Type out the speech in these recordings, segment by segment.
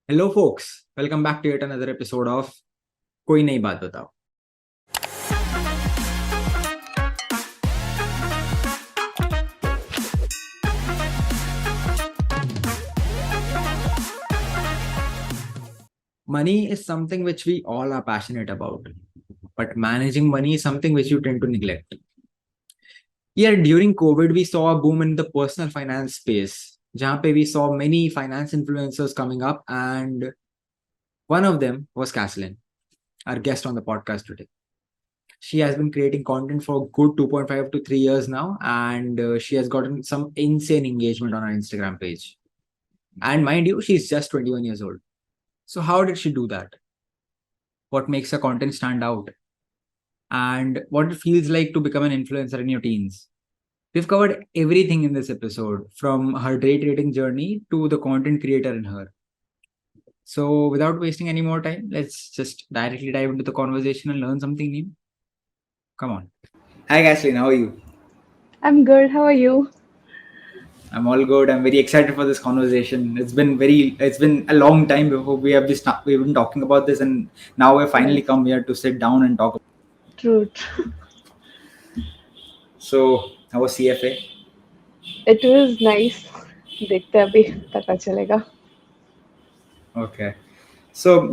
Hello, folks. Welcome back to yet another episode of कोई नई बात बताओ. Money is something which we all are passionate about, but managing money is something which you tend to neglect. Yeah, during COVID, we saw a boom in the personal finance space, जहाँ पे we saw many finance influencers coming up, and one of them was Caslynn, our guest on the podcast today. She has been creating content for good 2.5 to 3 years now, and she has gotten some insane engagement on her Instagram page. And mind you, she's just 21 years old. So how did she do that? What makes her content stand out? And what it feels like to become an influencer in your teens? We've covered everything in this episode, from her day trading journey to the content creator in her. So without wasting any more time, let's just directly dive into the conversation and learn something new. Come on. Hi, Caslynn. How are you? I'm good. How are you? I'm all good. I'm very excited for this conversation. It's been a long time before we've been talking about this, and now we've finally Yes. come here to sit down and talk. True. So, how was CFA? It was nice. देखते हैं अभी पता चलेगा. Okay. So,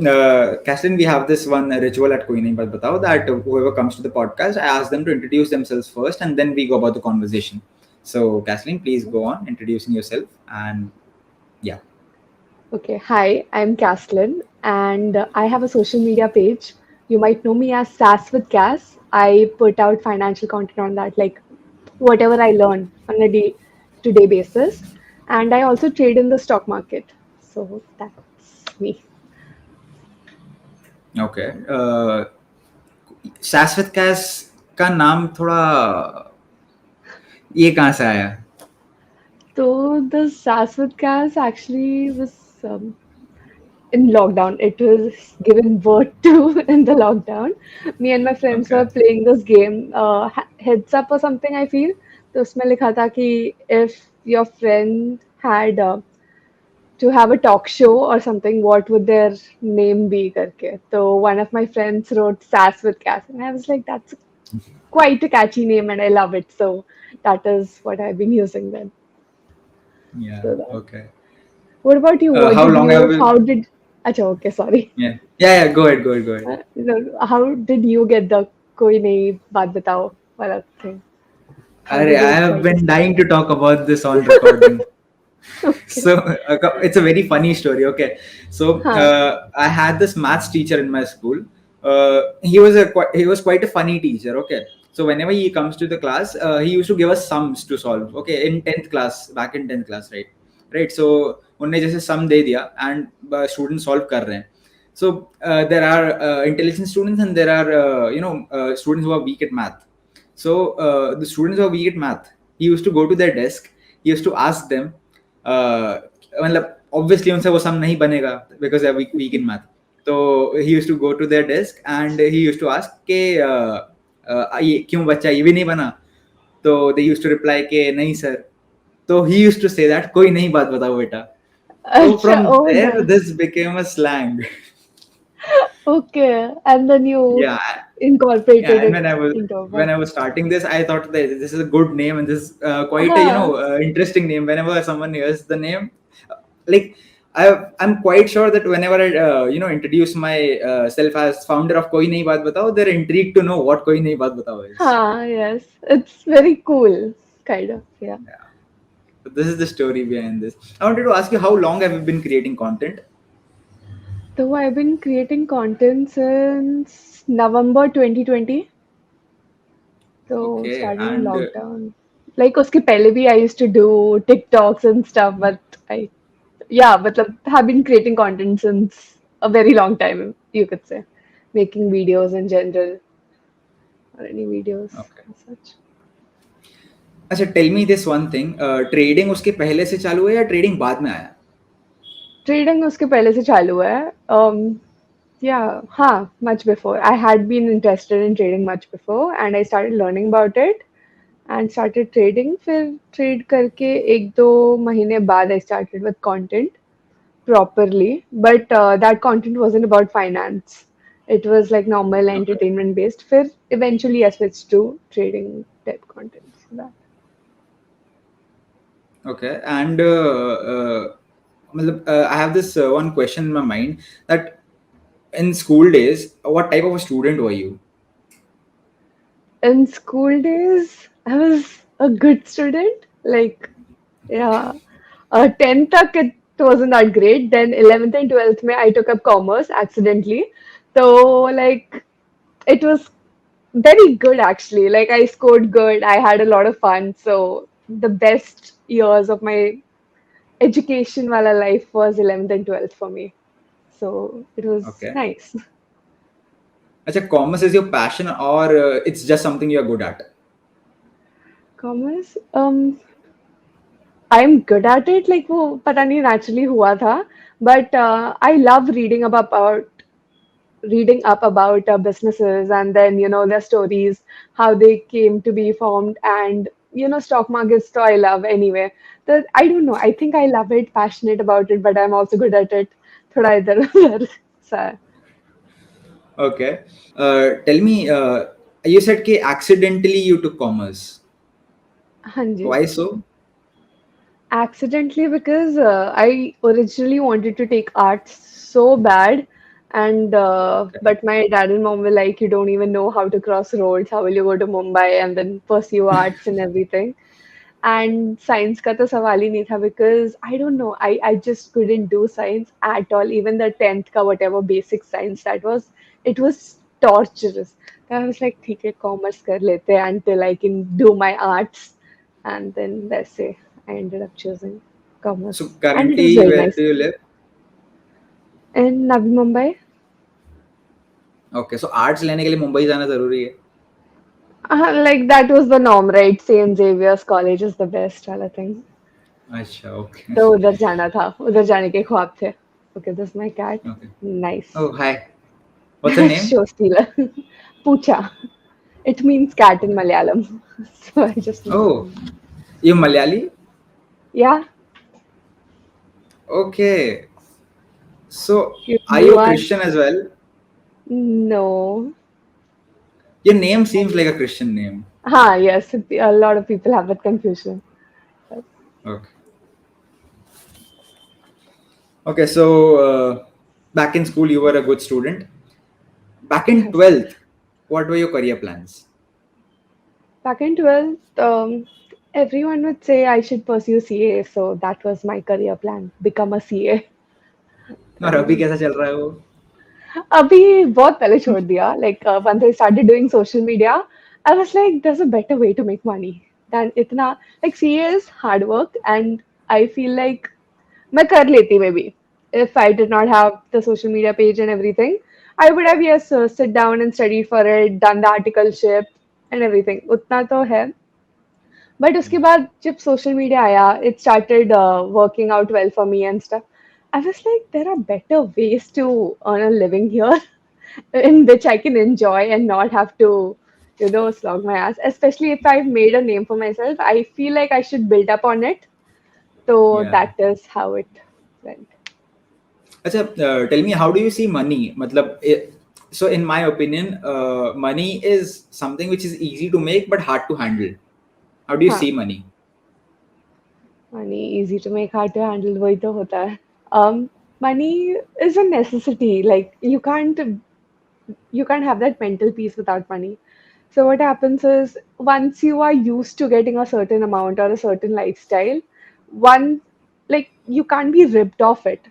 Caslynn, we have this one ritual at Koi Nahi Baat Batao that whoever comes to the podcast, I ask them to introduce themselves first, and then we go about the conversation. So, Caslynn, please go on introducing yourself, and yeah. Okay. Hi, I'm Caslynn, and I have a social media page. You might know me as Sass with Cass. I put out financial content on that, like whatever I learn on a day-to-day basis, and I also trade in the stock market. So that's me. Okay. शाश्वत cash का नाम थोड़ा ये कहाँ से आया? So the Sass with Cass actually was in lockdown. It was given birth to in the lockdown. Me and my friends Okay. were playing this game, Heads Up or something, I feel. तो उसमें लिखा था कि if your friend had to have a talk show or something, what would their name be करके. So one of my friends wrote Sass with Cass, and I was like, that's quite a catchy name, and I love it. So that is what I've been using then. Yeah. So that. Okay. What about you? What How did long have you? you? How did? Acha, okay, sorry. Yeah. Yeah. Yeah. Go ahead. Go ahead. Go ahead. How did you get the कोई नई बात बताओ वाला thing? How I did you have try to been start dying that? to talk about this on recording. Okay. So it's a very funny story. Okay. So हाँ. I had this maths teacher in my school. He was quite a funny teacher. Okay. So whenever he comes to the class, he used to give us sums to solve. Okay, in 10th class, back in 10th class, right? Right. So उनने जैसे sum दे दिया and students solve कर रहे हैं. So there are intelligent students and there are students who are weak at math. So the students who are weak at math, he used to go to their desk. He used to ask them. मतलब obviously उनसे वो sum नहीं बनेगा because they are weak in math. So he used to go to their desk and he used to ask कि ये क्यों बच्चा ये भी नहीं बना? तो they used to reply कि नहीं sir. So he used to say that कोई नई बात बताओ बेटा. So अच्छा, from oh there no. this became a slang. Okay, and then you Yeah. Yeah, incorporated and it into a when word. I was starting this, I thought that this is a good name and this is quite a हाँ. interesting name. Whenever someone hears the name, like I'm quite sure that whenever I introduce my self as founder of Koi Nahi Baat Batao, they're intrigued to know what Koi Nahi Baat Batao is. हाँ, yes. It's very cool, kind of, yeah. Yeah. So this is the story behind this. I wanted to ask you, how long have you been creating content? So I've been creating content since November 2020. So Okay, started in and lockdown. Like उसके पहले भी I used to do TikToks and stuff, but मतलब have been creating content since a very long time, you could say, making videos in general or any videos okay. as such. अच्छा, tell me this one thing, trading उसके पहले से चालू है या trading बाद में आया? Trading उसके पहले से चालू है. Yeah, much before. I had been interested in trading much before, and I started learning about it and started trading. फिर trade करके एक दो महीने बाद I started with content. properly, but that content wasn't about finance. It was like normal Okay. entertainment based. फिर eventually I switched to trading type content. So that. Okay. And matlab, I have this one question in my mind that in school days, what type of a student were you? In school days, I was a good student. Like, yeah, 10th tak it wasn't that great. Then 11th and 12th mein I took up commerce accidentally. So like it was very good actually. Like I scored good. I had a lot of fun. So the best years of my education wala life was 11th and 12th for me. So it was Okay. nice. Acha, commerce is your passion or it's just something you're good at? Commerce, I'm good at it. Like वो पता नहीं naturally हुआ था. But I love reading up about businesses and then their stories, how they came to be formed, and stock markets. So I love anyway. I don't know. I think I love it, passionate about it, but I'm also good at it. थोड़ा इधर उधर सा है. Okay. Tell me, you said कि accidentally you took commerce. हाँ जी. Why so? Accidentally, because I originally wanted to take arts so bad, and Okay. but my dad and mom were like, "You don't even know how to cross roads. How will you go to Mumbai and then pursue arts and everything?" And science का तो सवाल ही नहीं था because I don't know, I just couldn't do science at all. Even the 10th का whatever basic science it was torturous. So I was like, ठीक है, commerce कर लेते हैं until I can do my arts, and then let's say I ended up choosing commerce, So and it was currently, very where nice. do you live? In Navi Mumbai, Okay. So arts लेने के लिए मुंबई जाना जरूरी है. like that was the norm, right? St. Xavier's College is the best वाला thing. अच्छा. Okay. तो उधर जाना था, उधर जाने के ख्वाब थे. Okay, this is my cat. Okay. Nice. Oh, hi. What's her name? Show stealer. Pucha. It means cat in Malayalam. So I just named Oh, him. you Malayali? Yeah, Okay. So, are you you a are. Christian as well? No. Your name seems like a Christian name. Yes, a lot of people have that confusion. Okay. Okay. So, back in school, you were a good student. Back in Yes. 12th, what were your career plans? Back in 12th, everyone would say I should pursue CA, so that was my career plan, become a CA. और अभी Then कैसा चल रहा है वो? अभी बहुत पहले छोड़ दिया. Like once I started doing social media, I was like, there's a better way to make money than इतना. Like CA is hard work, and I feel like मैं कर लेती maybe if I did not have the social media page and everything. I would have yes sit down and studied for it, done the articleship and everything. उतना तो है. But उसके बाद जब social media आया, it started working out well for me and stuff. I was like, there are better ways to earn a living here in which I can enjoy and not have to, slog my ass. Especially if I've made a name for myself, I feel like I should build up on it. So Yeah. that is how it went. अच्छा, tell me, how do you see money? मतलब, so in my opinion, money is something which is easy to make but hard to handle. How do you हाँ, see money? money easy to make, hard to handle, वही तो होता है. Money is a necessity. Like you can't have that mental peace without money. So what happens is once you are used to getting a certain amount or a certain lifestyle, one like you can't be ripped off it.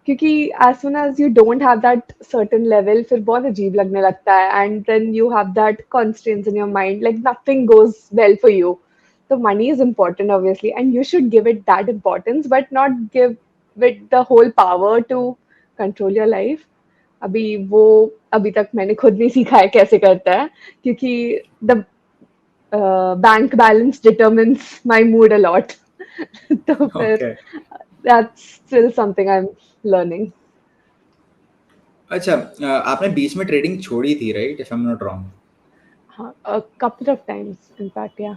क्योंकि as soon as you don't have that certain level, फिर बहुत अजीब लगने लगता है, and then you have that constraints in your mind, like nothing goes well for you. So money is important obviously, and you should give it that importance, but not give it the whole power to control your life. अभी वो अभी तक मैंने खुद नहीं सीखा है कैसे करता है, क्योंकि the bank balance determines my mood a lot. तो फिर Okay. That's still something I am learning. अच्छा, आपने बीच में ट्रेडिंग छोड़ी थी, right? If I am not wrong. हाँ, a couple of times in fact, yeah.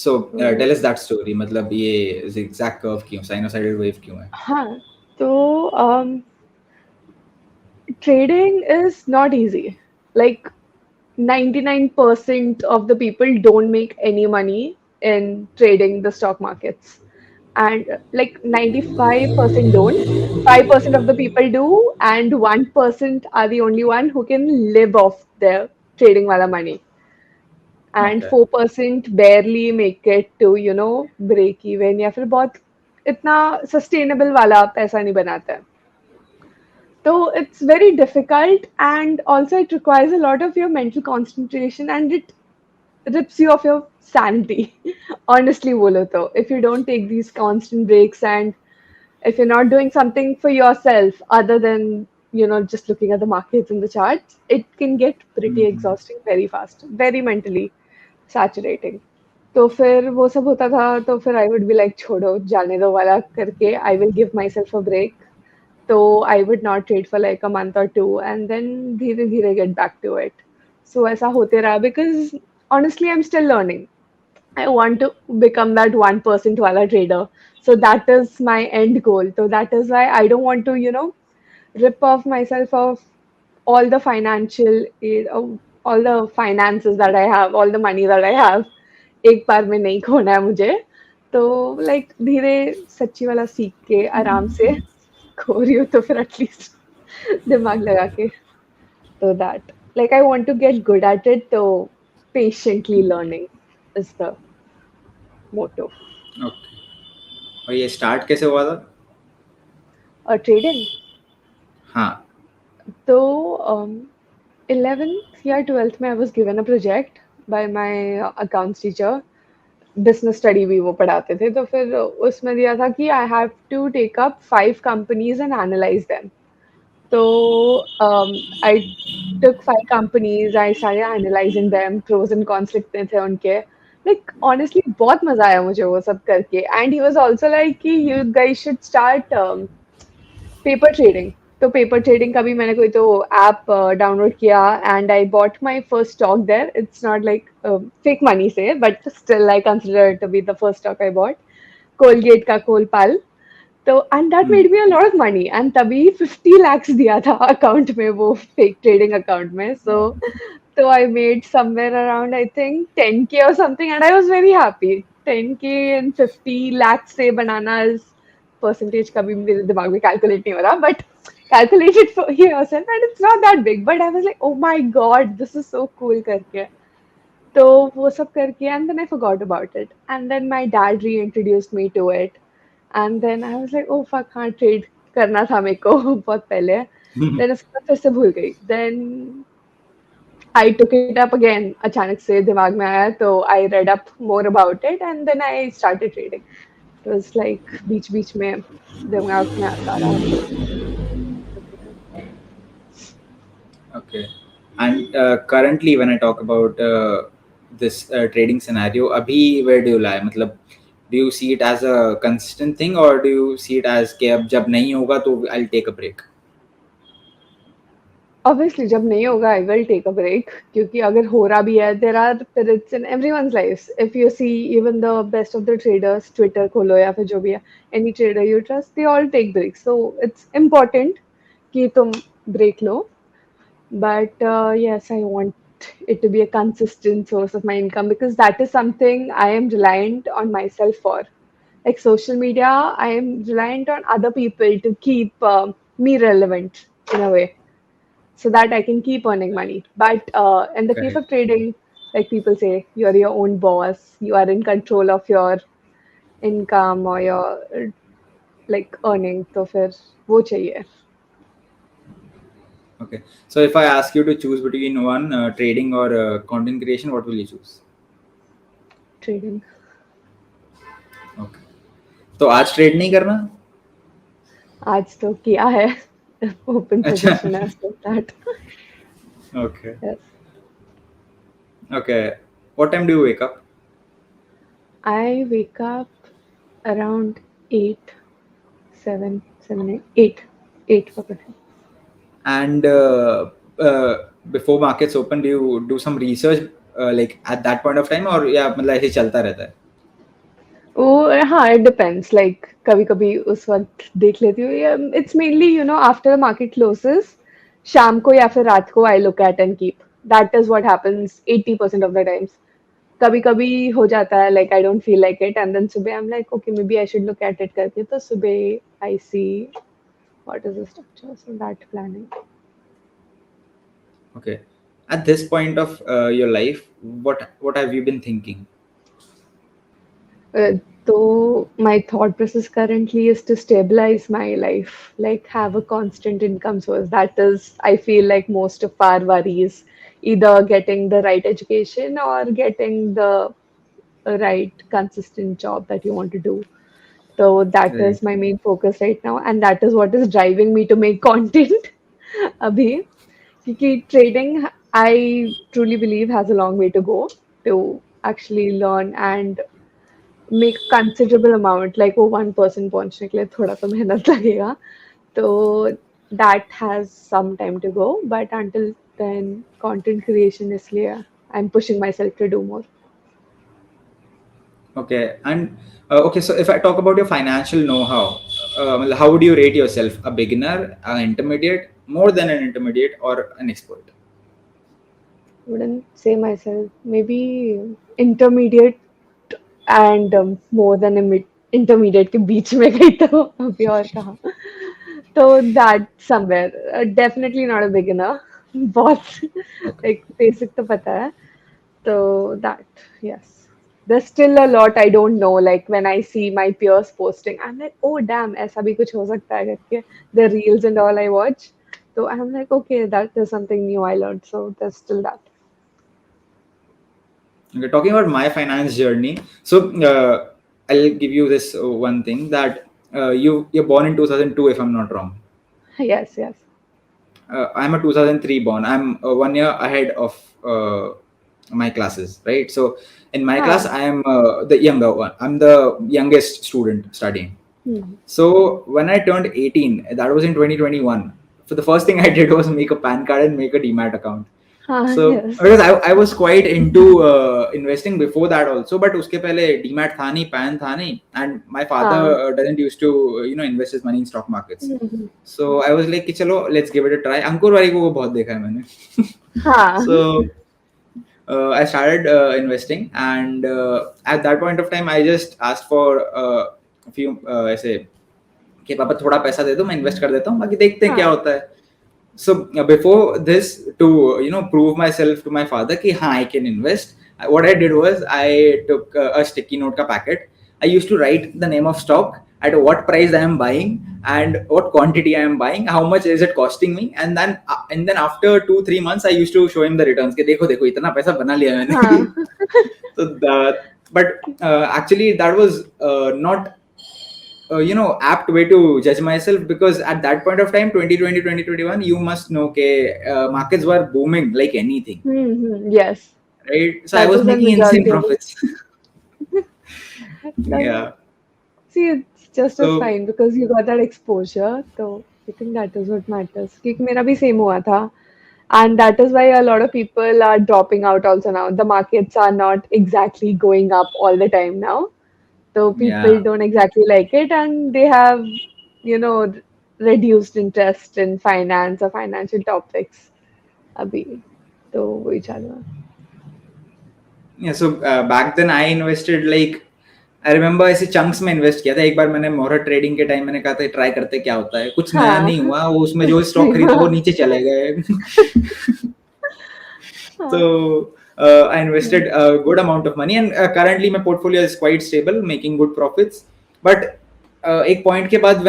So तो tell us that story. मतलब ये zigzag curve क्यों, sinusoidal wave क्यों है? हाँ, तो trading is not easy. Like 99% of the people don't make any money in trading the stock markets. And like 95% don't. 5% of the people do, and 1% are the only one who can live off their trading wala money. And Okay. 4% barely make it to, break even या फिर बहुत इतना sustainable वाला पैसा नहीं बनाता है. So it's very difficult, and also it requires a lot of your mental concentration, and it rips you of your sanity. Honestly, bolo to. If you don't take these constant breaks, and if you're not doing something for yourself other than, just looking at the markets and the charts, it can get pretty Mhm. exhausting very fast, very mentally saturating. तो फिर वो सब होता था, तो फिर I would be like छोड़ो जाने दो वाला करके I will give myself a break. तो I would not trade for like a month और टू एंड देन धीरे धीरे get back to it. So ऐसा होते रहा because honestly I am still learning. I want to become that 1% wala trader. So that is my end goal. So that is why I don't want to, rip off myself of all the financial aid, all the finances that I have, all the money that I have. एक बार में नहीं खोना है मुझे. तो like धीरे सच्ची वाला सीख के आराम से खो रही हूँ, तो फिर एटलीस्ट दिमाग लगा के. तो that like I want to get good at it, तो patiently learning is the motto. Okay. और ये स्टार्ट कैसे हुआ था? और ट्रेडिंग हाँ. तो 11th या 12th में I was given a project by my accounts teacher. Business study भी वो पढ़ाते थे, तो फिर उसमें दिया था कि I have to take up 5 companies and analyse them. तो I took 5 companies, I started analyzing them, pros and cons लिखते थे उनके. Like honestly बहुत मजा आया मुझे वो सब करके. And he was also like कि you guys should start paper trading. तो पेपर ट्रेडिंग का भी मैंने कोई तो ऐप डाउनलोड किया and I bought my first stock there. It's not like fake money से, but still I consider to be the first stock I bought. Colgate का Colpal. तो and that hmm. Made me a lot of money, and तभी 50 lakhs दिया था account में, वो fake trading account में. So I made somewhere around I think 10K or something, and I was very happy. 10K and 50 lakhs से बनाना is percentage कभी मेरे दिमाग में calculate नहीं हो रहा, but calculate it for yourself, and it's not that big. But I was like, oh my god, this is so cool करके. तो वो सब करके and then I forgot about it. And then my dad reintroduced me to it. And then I was like, oh fuck, हाँ trade करना था मेरे को बहुत पहले. Then उसके बाद फिर से भूल गई. Then I took it up again. अचानक से दिमाग में आया, तो I read up more about it and then I started trading. It was like बीच-बीच में दिमाग में आता रहा, तो Okay. And currently, when I talk about this trading scenario, abhi where do you lie? मतलब, do you see it as a consistent thing or do you see it as कि अब जब नहीं होगा तो I'll take a break? obviously जब नहीं होगा I will take a break, क्योंकि अगर हो रहा भी है there are periods in everyone's lives. If you see even the best of the traders, Twitter खोलो या फिर जो भी है, any trader you trust, they all take breaks. So it's important कि तुम break low. But yes, I want it to be a consistent source of my income, because that is something I am reliant on myself for. Like social media, I am reliant on other people to keep me relevant in a way, so that I can keep earning money. But in the case Correct. of trading, like people say, you're your own boss, you are in control of your income or your like earning. तो फिर वो चाहिए. Okay. So if I ask you to choose between one trading or content creation, what will you choose? Trading. Okay. तो आज trade नहीं करना? आज तो किया है. Open अच्छा. position as that. Okay. Yes. Okay. What time do you wake up? I wake up around 8, 7, 8, 8 पकड़. And before markets open, do you do some research like at that point of time or या मतलब ऐसे चलता रहता है? वो हाँ, it depends. Like कभी-कभी उस वक्त देख लेती हूँ. Yeah, it's mainly, after the market closes, शाम को या फिर रात को I look at and keep. That is what happens 80% of the times. कभी-कभी हो जाता है like I don't feel like it, and then सुबह I'm like okay maybe I should look at it करके, तो सुबह I see what is the structure, so that planning. Okay. At this point of your life, what have you been thinking? So my thought process currently is to stabilize my life, like have a constant income source. That is, I feel like most of our worries, either getting the right education or getting the right consistent job that you want to do. So that Right. is my main focus right now, and that is what is driving me to make content. Abhi, because trading, I truly believe has a long way to go to actually learn and make considerable amount like वो 1% पहुंचने के लिए थोड़ा तो मेहनत लगेगा तो that has some time to go but until then content creation इसलिए I am pushing myself to do more. Okay. And okay, so if I talk about your financial know-how, how would you rate yourself? A beginner, an intermediate, more than an intermediate, or an expert? Wouldn't say myself maybe intermediate and more than intermediate के बीच में गई तो अभी और कहा तो that somewhere definitely not a beginner बहुत Okay. like basic तो पता है. So that, yes. There's still a lot I don't know. Like when I see my peers posting, I'm like, oh damn, ऐसा भी कुछ हो सकता है करके. The reels and all I watch. So I'm like, okay, that is something new I learned. So there's still that. Okay, talking about my finance journey. So I'll give you this one thing that you're born in 2002, if I'm not wrong. Yes, yes. I'm a 2003 born. I'm 1 year ahead of my classes, right? So in my class, Huh. I am the younger one. I'm the youngest student studying. Hmm. So when I turned 18, that was in 2021. So the first thing I did was make a PAN card and make a DMAT account. Huh, So yes. because I was quite into investing before that also, but उसके पहले DMAT था नहीं, PAN था नहीं, and my father हाँ. doesn't used to invest his money in stock markets. Hmm. So I was like कि चलो let's give it a try. अंकुर वाली को वो बहुत देखा है मैंने. हाँ. So I started investing, and at that point of time, I just asked for a few ऐसे कि पापा थोड़ा पैसा दे दो, मैं इन्वेस्ट कर देता हूँ, बाकी देखते हैं क्या हाँ. होता है. So before this, to prove myself to my father कि हाँ I can invest, what I did was I took a sticky note का packet. I used to write the name of stock, at what price I am buying, and what quantity I am buying, how much is it costing me, and then after 2-3 months I used to show him the returns कि देखो देखो इतना पैसा बना लिया मैंने. हाँ. So but actually that was not apt way to judge myself, because at that point of time 2020 2021 you must know okay, markets were booming like anything, Yes. right? So I That was is when making insane majority of it. profits. That, Yeah. see, it's just as So fine because you got that exposure. So I think that is what matters. क्योंकि मेरा भी same हुआ था. And that is why a lot of people are dropping out also now. The markets are not exactly going up all the time now. So people yeah. don't exactly like it and they have, you know, reduced interest in finance or financial topics. अभी तो वही चल रहा है. Yeah, so back then I invested like, I remember ऐसे chunks में invest किया था. एक बार मैंने मोहर ट्रेडिंग के टाइम मैंने कहा था ट्राई करते क्या होता है, कुछ नया हाँ. नहीं हुआ, वो उसमें जो स्टॉक खरीदो वो नीचे चले गए. हाँ. So I invested a good amount of money, and currently my portfolio is quite stable, making good profits. But एक point के बाद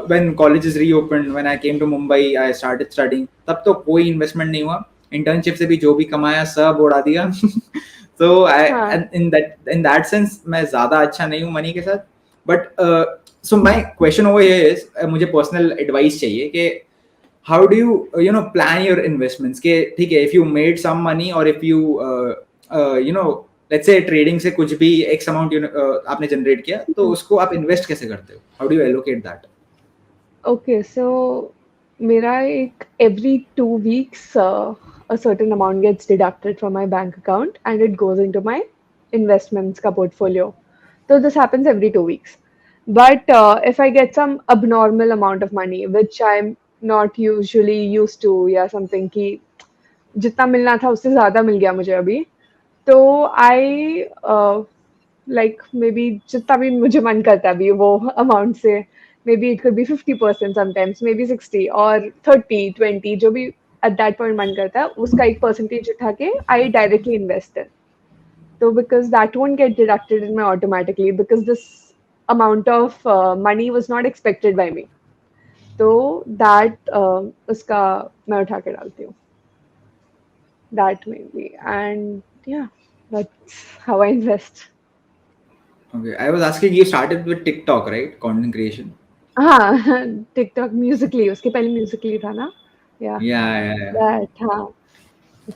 when colleges reopened, when I came to Mumbai, I started studying. तब तो कोई investment नहीं हुआ. Internship से भी जो भी कमाया सब उड़ा दिया. So हाँ. and in that sense मैं ज़्यादा अच्छा नहीं हूँ money के साथ. But so my question over here is मुझे personal advice चाहिए कि how do you plan your investments के ठीक है, if you made some money, or if you let's say trading से कुछ भी x amount आपने generate किया, तो उसको आप invest कैसे करते हो, how do you allocate that? Okay, so मेरा एक every 2 weeks a certain amount gets deducted from my bank account and it goes into my investments का portfolio. So this happens every 2 weeks. But if I get some abnormal amount of money, which I'm not usually used to, या something कि जितना मिलना था उससे ज़्यादा मिल गया मुझे अभी, तो I like maybe जितना भी मुझे मन करता है अभी वो amount से, maybe it could be 50% sometimes, maybe 60 और 30, 20 जो भी at that point मन करता है उसका एक percentage उठा के I directly invest in. So because that won't get deducted in my automatically because this amount of money was not expected by me. तो that उसका मैं उठा के डालती हूँ. That maybe. And yeah, that's how I invest. Okay, I was asking, you started with TikTok, right? Content creation. हाँ TikTok musically उसके पहले musically था ना. Yeah, Yeah, yeah, yeah. that हाँ.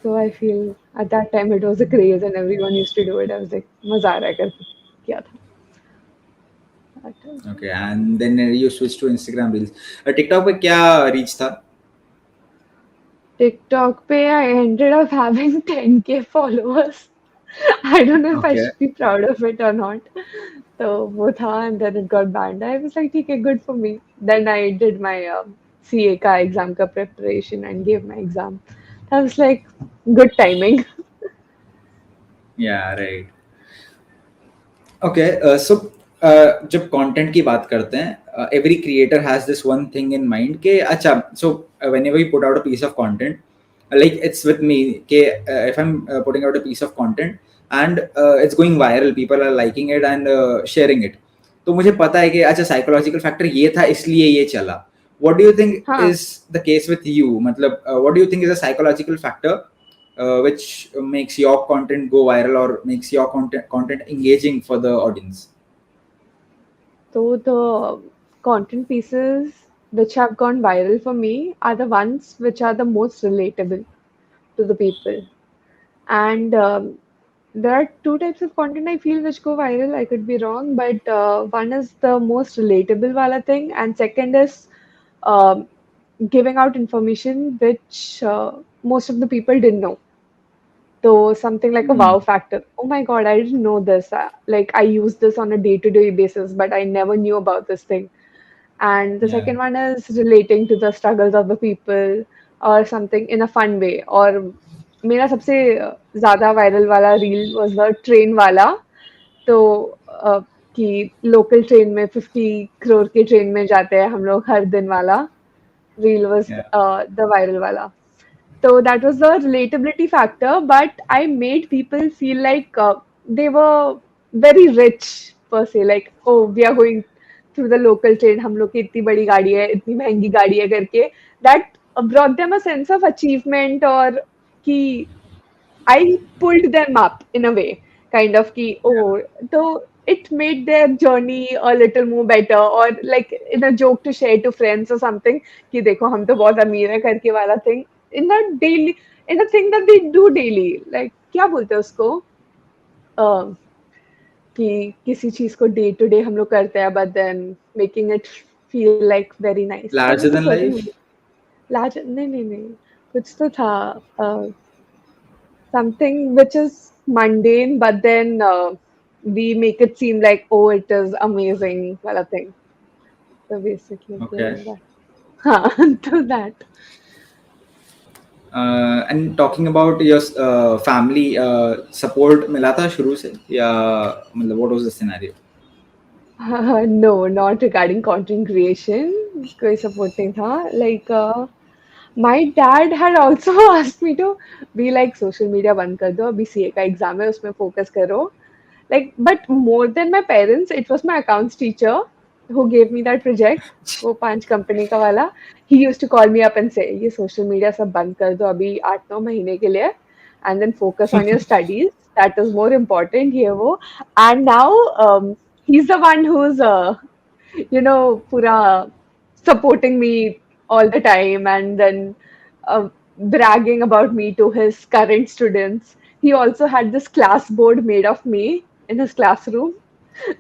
So I feel at that time it was a craze and everyone used to do it. I was like मजा आ रहा है करके किया था. That was it. Okay, and then you switched to Instagram Reels. TikTok पे क्या reach था? TikTok पे I ended up having 10K followers. I don't know if I Okay. should be proud of it or not. So वो था and then it got banned. I was like, ठीक है, good for me. Then I did my CA का exam का preparation and gave my exam. I was like, good timing. Yeah, right. Okay, so जब content की बात करते हैं, every creator has this one thing in mind कि अच्छा, so whenever you put out a piece of content, like it's with me कि if I'm putting out a piece of content and it's going viral, people are liking it and sharing it, तो मुझे पता है कि अच्छा psychological factor ये था इसलिए ये चला. What do you think हाँ, is the case with you? मतलब what do you think is a psychological factor which makes your content go viral or makes your content engaging for the audience? so the content pieces which have gone viral for me are the ones which are the most relatable to the people. And there are two types of content I feel which go viral. I could be wrong, but one is the most relatable wala thing, and second is um, giving out information which most of the people didn't know. So something like a Hmm. wow factor. Oh my God, I didn't know this. Like I use this on a day-to-day basis, but I never knew about this thing. And the Yeah. second one is relating to the struggles of the people or something in a fun way. और मेरा सबसे ज़्यादा viral वाला reel was the train वाला. तो कि local train में 50 करोड़ के ट्रेन में जाते हैं हम लोग हर दिन वाला reel was Yeah. the viral वाला. So that was the relatability factor, but I made people feel like they were very rich per se. Like, oh, we are going through the local train. हम लोग की इतनी बड़ी गाड़ी है, इतनी महंगी गाड़ी है करके. That brought them a sense of achievement और कि I pulled them up in a way, kind of ki, oh, so it made their journey a little more better, or like in a joke to share to friends or something, कि देखो हम तो बहुत अमीर है करके वाला thing. In the daily, in the thing that they do daily, like क्या बोलते हैं उसको? Uh, कि किसी चीज को डे टू डे हम लोग करते हैं, but then making it feel like very nice. There was Larger a than certain life. large, नहीं, कुछ तो था. Something which is mundane, but then we make it seem like, oh, it is amazing, wala thing. So basically, Okay. doing that. हाँ, to that. And talking about your family, support मिला था शुरू से या मतलब what was the scenario? No, not regarding content creation. कोई support नहीं था. Like, my dad had also asked me to be like social media बंद कर दो, अभी CA का एग्जाम है उसमें फोकस करो. Like, but more than my parents, it was my accounts teacher who gave me that project. वो 5 company का वाला. He used to call me up and say, ये social media सब बंद कर दो अभी 8-9 महीने के लिए, and then focus on your studies. That is more important. ये वो. And now he's the one who's pura supporting me all the time and then bragging about me to his current students. He also had this class board made of me in his classroom.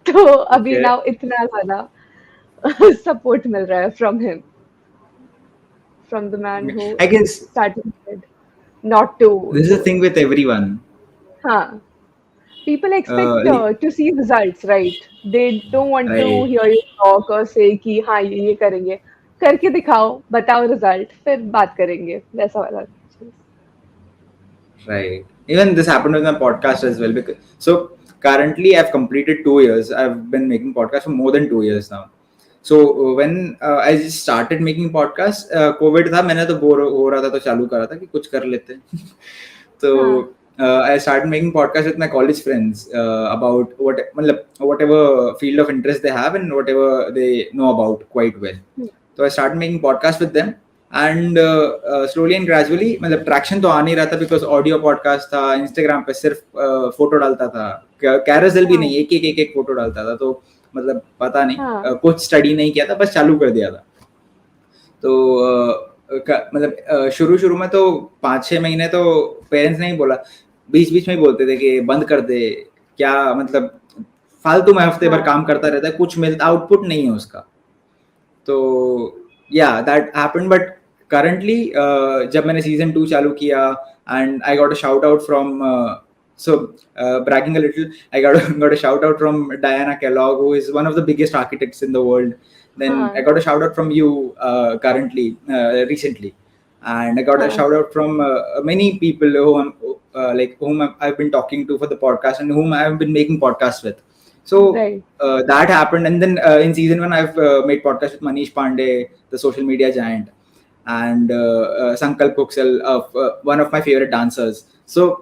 तो अभी Okay. now इतना ज़्यादा support मिल रहा है from him, from the man Okay. who I guess started it, not to this is the do thing it. with everyone. हाँ, people expect like, to see results, right? They don't want to right, hear you talk or say कि हाँ ये करेंगे, करके दिखाओ, बताओ result, फिर बात करेंगे, वैसा वाला चीज। right. Even this happened with my podcast as well. Because so currently I've completed 2 years. I've been making podcasts for more than 2 years now. So when I just started making podcasts, COVID था, मैंने तो bore हो रहा था तो चालू करा था कि कुछ कर लेते हैं. हाँ So I started making podcasts with my college friends about मतलब whatever field of interest they have and whatever they know about quite well. So I started making podcasts with them, and slowly and gradually मतलब traction तो आ नहीं रहा था because audio podcast था, Instagram पे सिर्फ photo डालता था, कैरोसेल भी हाँ नहीं, एक फोटो डालता था, तो मतलब पता नहीं, हाँ कुछ स्टडी नहीं किया था, बस चालू कर दिया था. तो मतलब शुरू शुरू में तो 5-6 महीने तो पेरेंट्स ने ही बोला, बीच बीच में ही बोलते थे कि बंद कर दे, क्या मतलब फालतू में हफ्ते भर हाँ काम करता रहता है, कुछ मिलता आउटपुट नहीं है उसका. तो या दैट हैपेंड, बट करंटली जब मैंने सीजन 2 चालू किया and I got a shout out from so bragging a little, I got a shout out from Diana Kellogg, who is one of the biggest architects in the world. Then I हाँ got a shout out from you currently recently, and I got a हाँ shout out from many people whom I've been talking to for the podcast and whom I've been making podcasts with. So right that happened, and then in season 1 I've made podcast with Manish Pandey, the social media giant, and Sankalp Kuksal, of one of my favorite dancers. So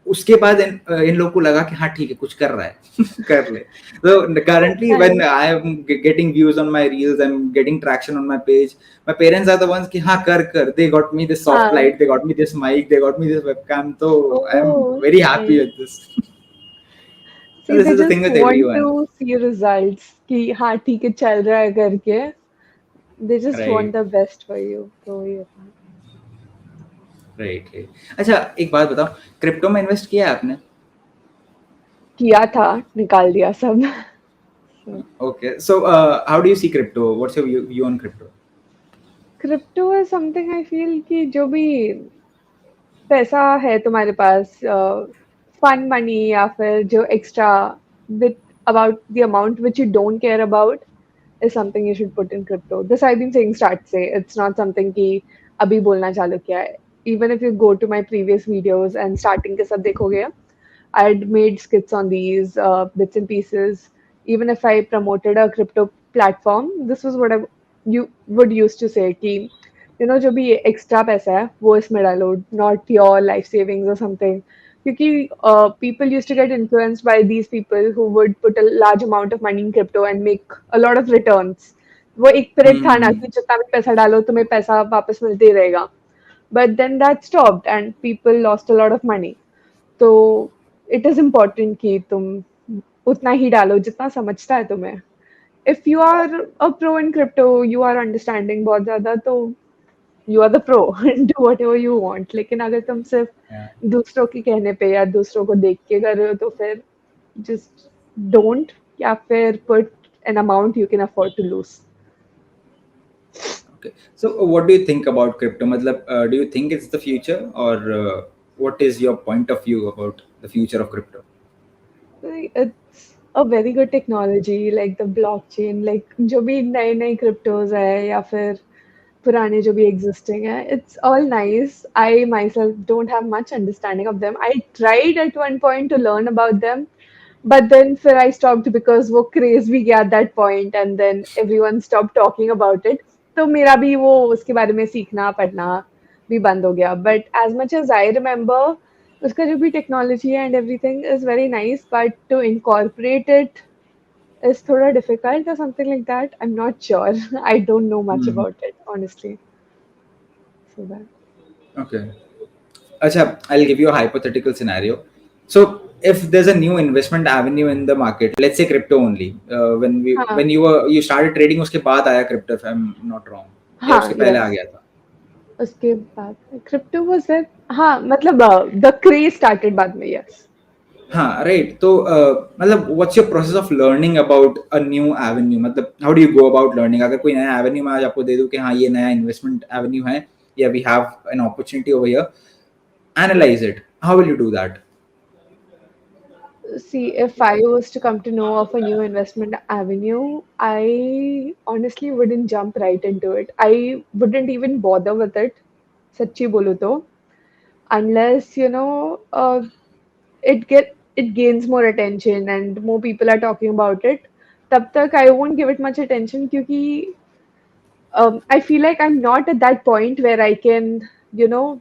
उसके बाद इन लोग को लगा कि हाँ ठीक है, कुछ कर रहा है कर ले. So currently when I am getting views on my reels, I'm getting traction on my page, my parents are the ones कि हाँ कर, they got me this soft हाँ light, they got me this mic, they got me this webcam, so I am oh very happy nice. with this. So see this they is the thing just with want everyone, to see results कि हाँ ठीक है चल रहा है करके, they just want right, the best for you, तो ये था। right. अच्छा एक बात बताओ, क्रिप्टो में इन्वेस्ट किया है आपने? किया था, निकाल दिया सब। Okay, so how do you see crypto? What's your view on crypto? Crypto is something I feel कि जो भी पैसा है तुम्हारे पास, फन मनी या फिर जो extra with about the amount which you don't care about is something you should put in crypto. This I've been saying start से. It's not something कि अभी बोलना चालू किया है. Even if you go to my previous videos and starting के सब देखोगे, I had made skits on these bits and pieces. Even if I promoted a crypto platform, this was what I you would used to say कि जो भी extra पैसा है वो इसमें डालो, नॉट योर लाइफ सेविंग्स और समथिंग, क्योंकि people used to get influenced by these people who would put a large amount of money in crypto and make a lot of returns. वो एक पीरियड था ना Hmm. कि जितना भी पैसा डालो तुम्हें पैसा वापस मिलते ही रहेगा, but then that stopped and people lost a lot of money. तो it is important कि तुम उतना ही डालो जितना समझता है तुम्हें. If you are a pro in crypto, you are understanding बहुत ज़्यादा, तो you are the pro, do whatever you want. लेकिन अगर तुम सिर्फ Yeah. दूसरों के कहने पे या दूसरों को देख के कर रहे हो तो फिर जस्ट डोंट, या फिर put an amount you can afford to lose. Okay. So, what do you think about crypto? Matlab, do you think it's the future, or what is your point of view about the future of crypto? It's a very good technology, like the blockchain, like जो भी नए नए cryptos है या फिर पुराने जो भी एग्जिस्टिंग है, it's all nice. I myself don't have much understanding of them. I tried at one point to learn about them, but then फिर I stopped because वो craze भी गया at that point and then everyone stopped talking about it. तो मेरा भी वो उसके बारे में सीखना पढ़ना भी बंद हो गया. But as much as I remember, उसका जो भी technology and everything is very nice, but to incorporate it is थोड़ा difficult or something like that. I'm not sure. I don't know much Hmm. about it, honestly. So that. Okay. Acha, I'll give you a hypothetical scenario. So, if there's a new investment avenue in the market, let's say crypto only, हाँ when you started trading, उसके बाद आया crypto, if I'm not wrong, या हाँ उसके पहले आ yes. गया था? उसके बाद क्रिप्टो वाज देयर. हाँ मतलब द क्रेज स्टार्टेड बाद में. यस. हाँ, राइट. तो मतलब what's your process of learning about a new avenue? मतलब how do you go about learning? अगर कोई नया एवेन्यू मैं आज आपको दे दूं कि हाँ ये नया इन्वेस्टमेंट एवेन्यू है, या we have an opportunity over here, analyse it, how will you do that? See, if I was to come to know of a new investment avenue, I honestly wouldn't jump right into it. I wouldn't even bother with it, सच्ची बोलूं तो, unless it gains more attention and more people are talking about it. तब तक I won't give it much attention क्योंकि I feel like I'm not at that point where I can, you know,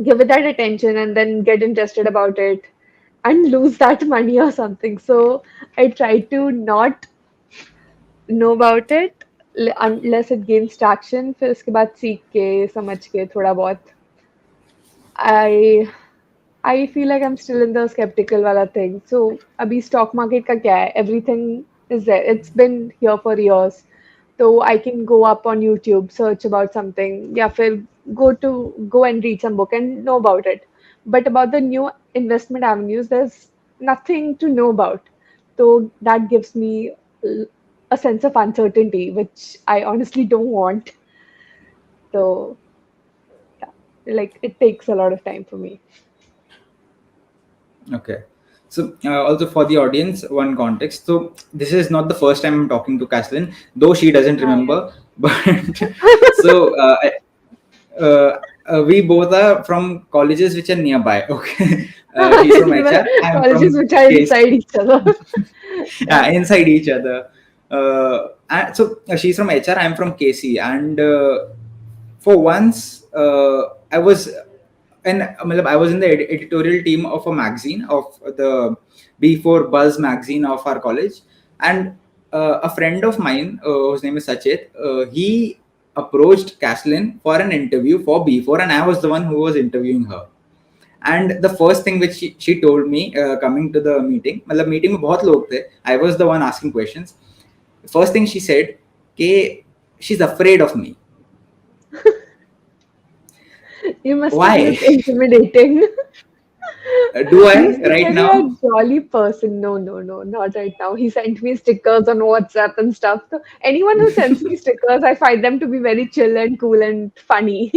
give it that attention and then get interested about it and lose that money or something. So I try to not know about it unless it gains traction. फिर उसके बाद सीख के समझ के थोड़ा बहुत I I feel like I'm still in the skeptical wala thing. So अभी stock market का क्या है? Everything is there. It's been here for years. So I can go up on YouTube, search about something, या फिर go and read some book and know about it. But about the new investment avenues, there's nothing to know about. So that gives me a sense of uncertainty, which I honestly don't want. So yeah, like it takes a lot of time for me. Okay. So, also for the audience, one context. So, this is not the first time I'm talking to Caslynn, though she doesn't remember. But so, we both are from colleges which are nearby. Okay. She's from HR. I'm Colleges from which are KC. inside each other. Yeah, inside each other. And so, she's from HR. I'm from KC. And for once, I was I was in the editorial team of a magazine of the B4 Buzz magazine of our college, and a friend of mine whose name is Sachit, he approached Caslynn for an interview for B4, and I was the one who was interviewing her. And the first thing which she told me coming to the meeting, मतलब meeting में बहुत लोग थे, I was the one asking questions. First thing she said, कि she's afraid of me. You must have Why? looked intimidating. Do You I right said you're a now? jolly person. No, no, no, not right now. He sent me stickers on WhatsApp and stuff. So anyone who sends me stickers, I find them to be very chill and cool and funny.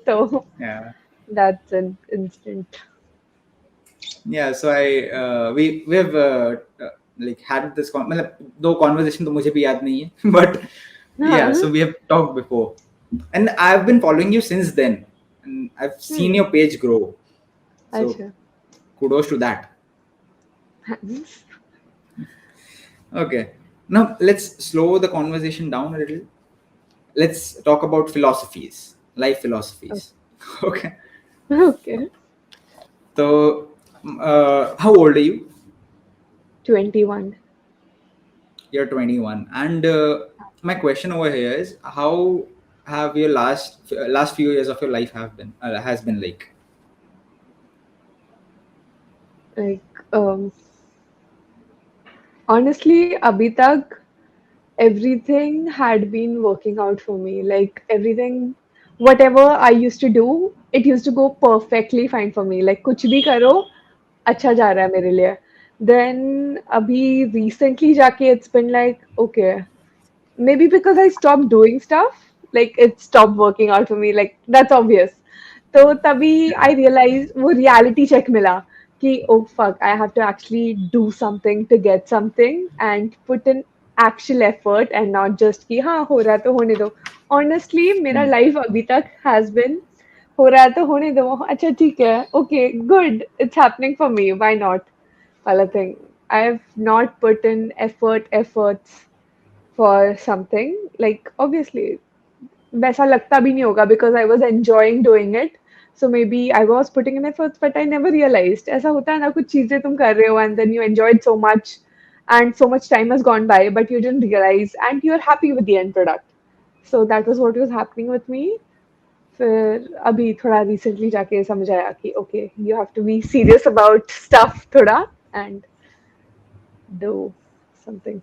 So Yeah. that's an instant. Yeah, so I we have like had this मतलब दो conversation तो मुझे भी याद नहीं है but yeah, हाँ. so we have talked before and I've been following you since then and I've seen Hmm. your page grow, so अच्छा. kudos to that. Thanks. Okay, now let's slow the conversation down a little. Let's talk about philosophies, life philosophies. Okay, Okay. so how old are you? 21. You're 21, and my question over here is, how have your last few years of your life have been has been like? Like, honestly, abhi tak everything had been working out for me. Like everything, whatever I used to do, it used to go perfectly fine for me. Like कुछ भी करो, अच्छा जा रहा है मेरे लिए. Then अभी recently जाके it's been like okay, maybe because I stopped doing stuff, like it stopped working out for me. Like that's obvious. तो तभी I realized वो reality check मिला कि oh fuck, I have to actually do something to get something and put in actual effort and not just कि हाँ हो रहा है तो होने दो. Honestly, मेरा Hmm. life अभी तक has been हो रहा है तो होने दो. अच्छा ठीक है, okay, good, it's happening for me. Why not? वाला thing. I have not put in efforts for something. Like obviously वैसा लगता भी नहीं होगा because I was enjoying doing it. So maybe I was putting in efforts, but I never realized. ऐसा होता है ना, कुछ चीजें तुम कर रहे हो and then you enjoyed so much and so much time has gone by, but you didn't realize and you're happy with the end product. So that was what was happening with me. फिर अभी थोड़ा recently जाके समझ आया कि okay, you have to be serious about stuff थोड़ा and do something.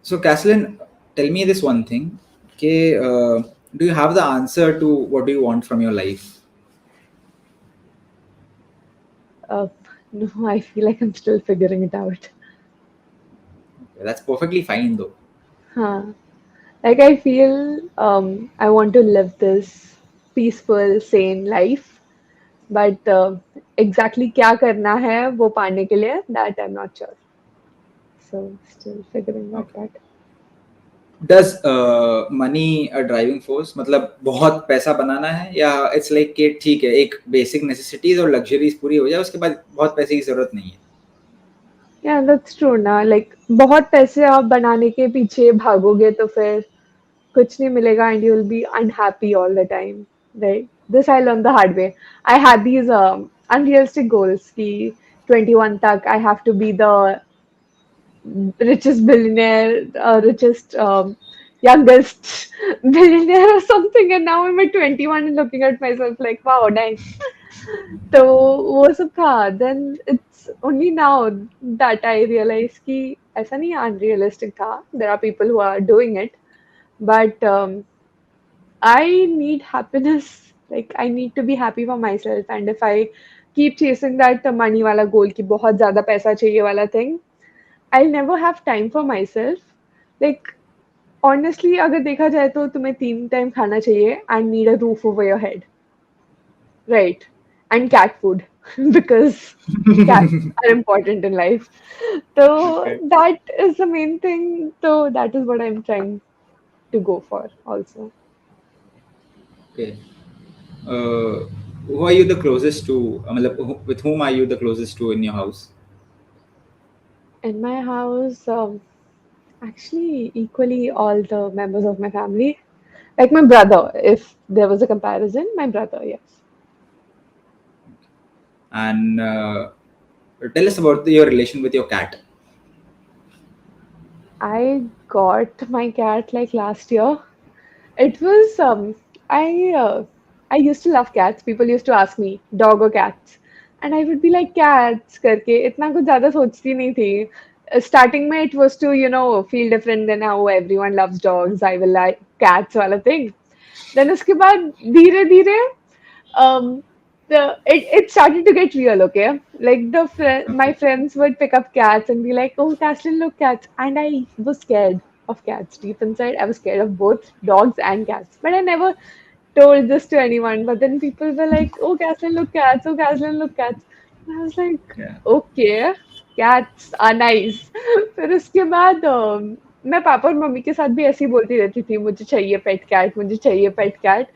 So, Caslin, tell me this one thing. Okay, do you have the answer to what do you want from your life? Uh, no, I feel like I'm still figuring it out. That's perfectly fine, though. Huh. Like I feel I want to live this peaceful, sane life, but exactly क्या करना है वो पाने के लिए, that I am not sure, so still figuring out Okay. That. Does money a driving force? मतलब बहुत पैसा बनाना है, या इट्स लाइक कि ठीक है एक बेसिक नेसेसिटीज और लग्जरीज पूरी हो जाए उसके बाद बहुत पैसे की जरूरत नहीं है? या दैट्स ट्रू ना, लाइक बहुत पैसे आप बनाने के पीछे भागोगे तो फिर कुछ नहीं मिलेगा and you will be unhappy all the time, right? This I learn the hard way. I had these unrealistic goals कि 21 तक I have to be the richest billionaire, richest youngest billionaire or something, and now I'm at 21 and looking at myself like, wow, nice. तो वो सब था. Then it's only now that I realize कि ऐसा नहीं unrealistic था. There are people who are doing it, but I need happiness. Like I need to be happy for myself, and if I keep chasing that money वाला goal कि बहुत ज़्यादा पैसा चाहिए वाला thing, I'll never have time for myself. Like honestly, अगर देखा जाए तो तुम्हें 3 टाइम खाना चाहिए and need a roof over your head, right? And cat food because cats are important in life. So Okay. that is the main thing. So that is what I'm trying to go for also. Okay. Who are you the closest to? मतलब with whom are you the closest to in your house? In my house, actually, equally all the members of my family. Like my brother, if there was a comparison, my brother, yes. And tell us about your relation with your cat. I got my cat like last year. It was I used to love cats. People used to ask me dog or cats, and I would be like cats करके इतना कुछ ज़्यादा सोचती नहीं थी. Starting में it was to feel different than how everyone loves dogs. I will like cats वाला thing. Then उसके बाद धीरे धीरे um it started to get real, okay? Like my Okay. friends would pick up cats and be like, "Oh, Caslynn, look cats," and I was scared of cats. Deep inside, I was scared of both dogs and cats, but I never told this to anyone. But then people were like, "Oh, Caslynn, look cats! Oh, Caslynn, look cats!" And I was like, Yeah. "Okay, cats are nice." फिर उसके बाद मैं पापा और mummy के साथ भी ऐसे ही बोलती रहती थी, मुझे चाहिए पेट कैट, मुझे चाहिए पेट cat.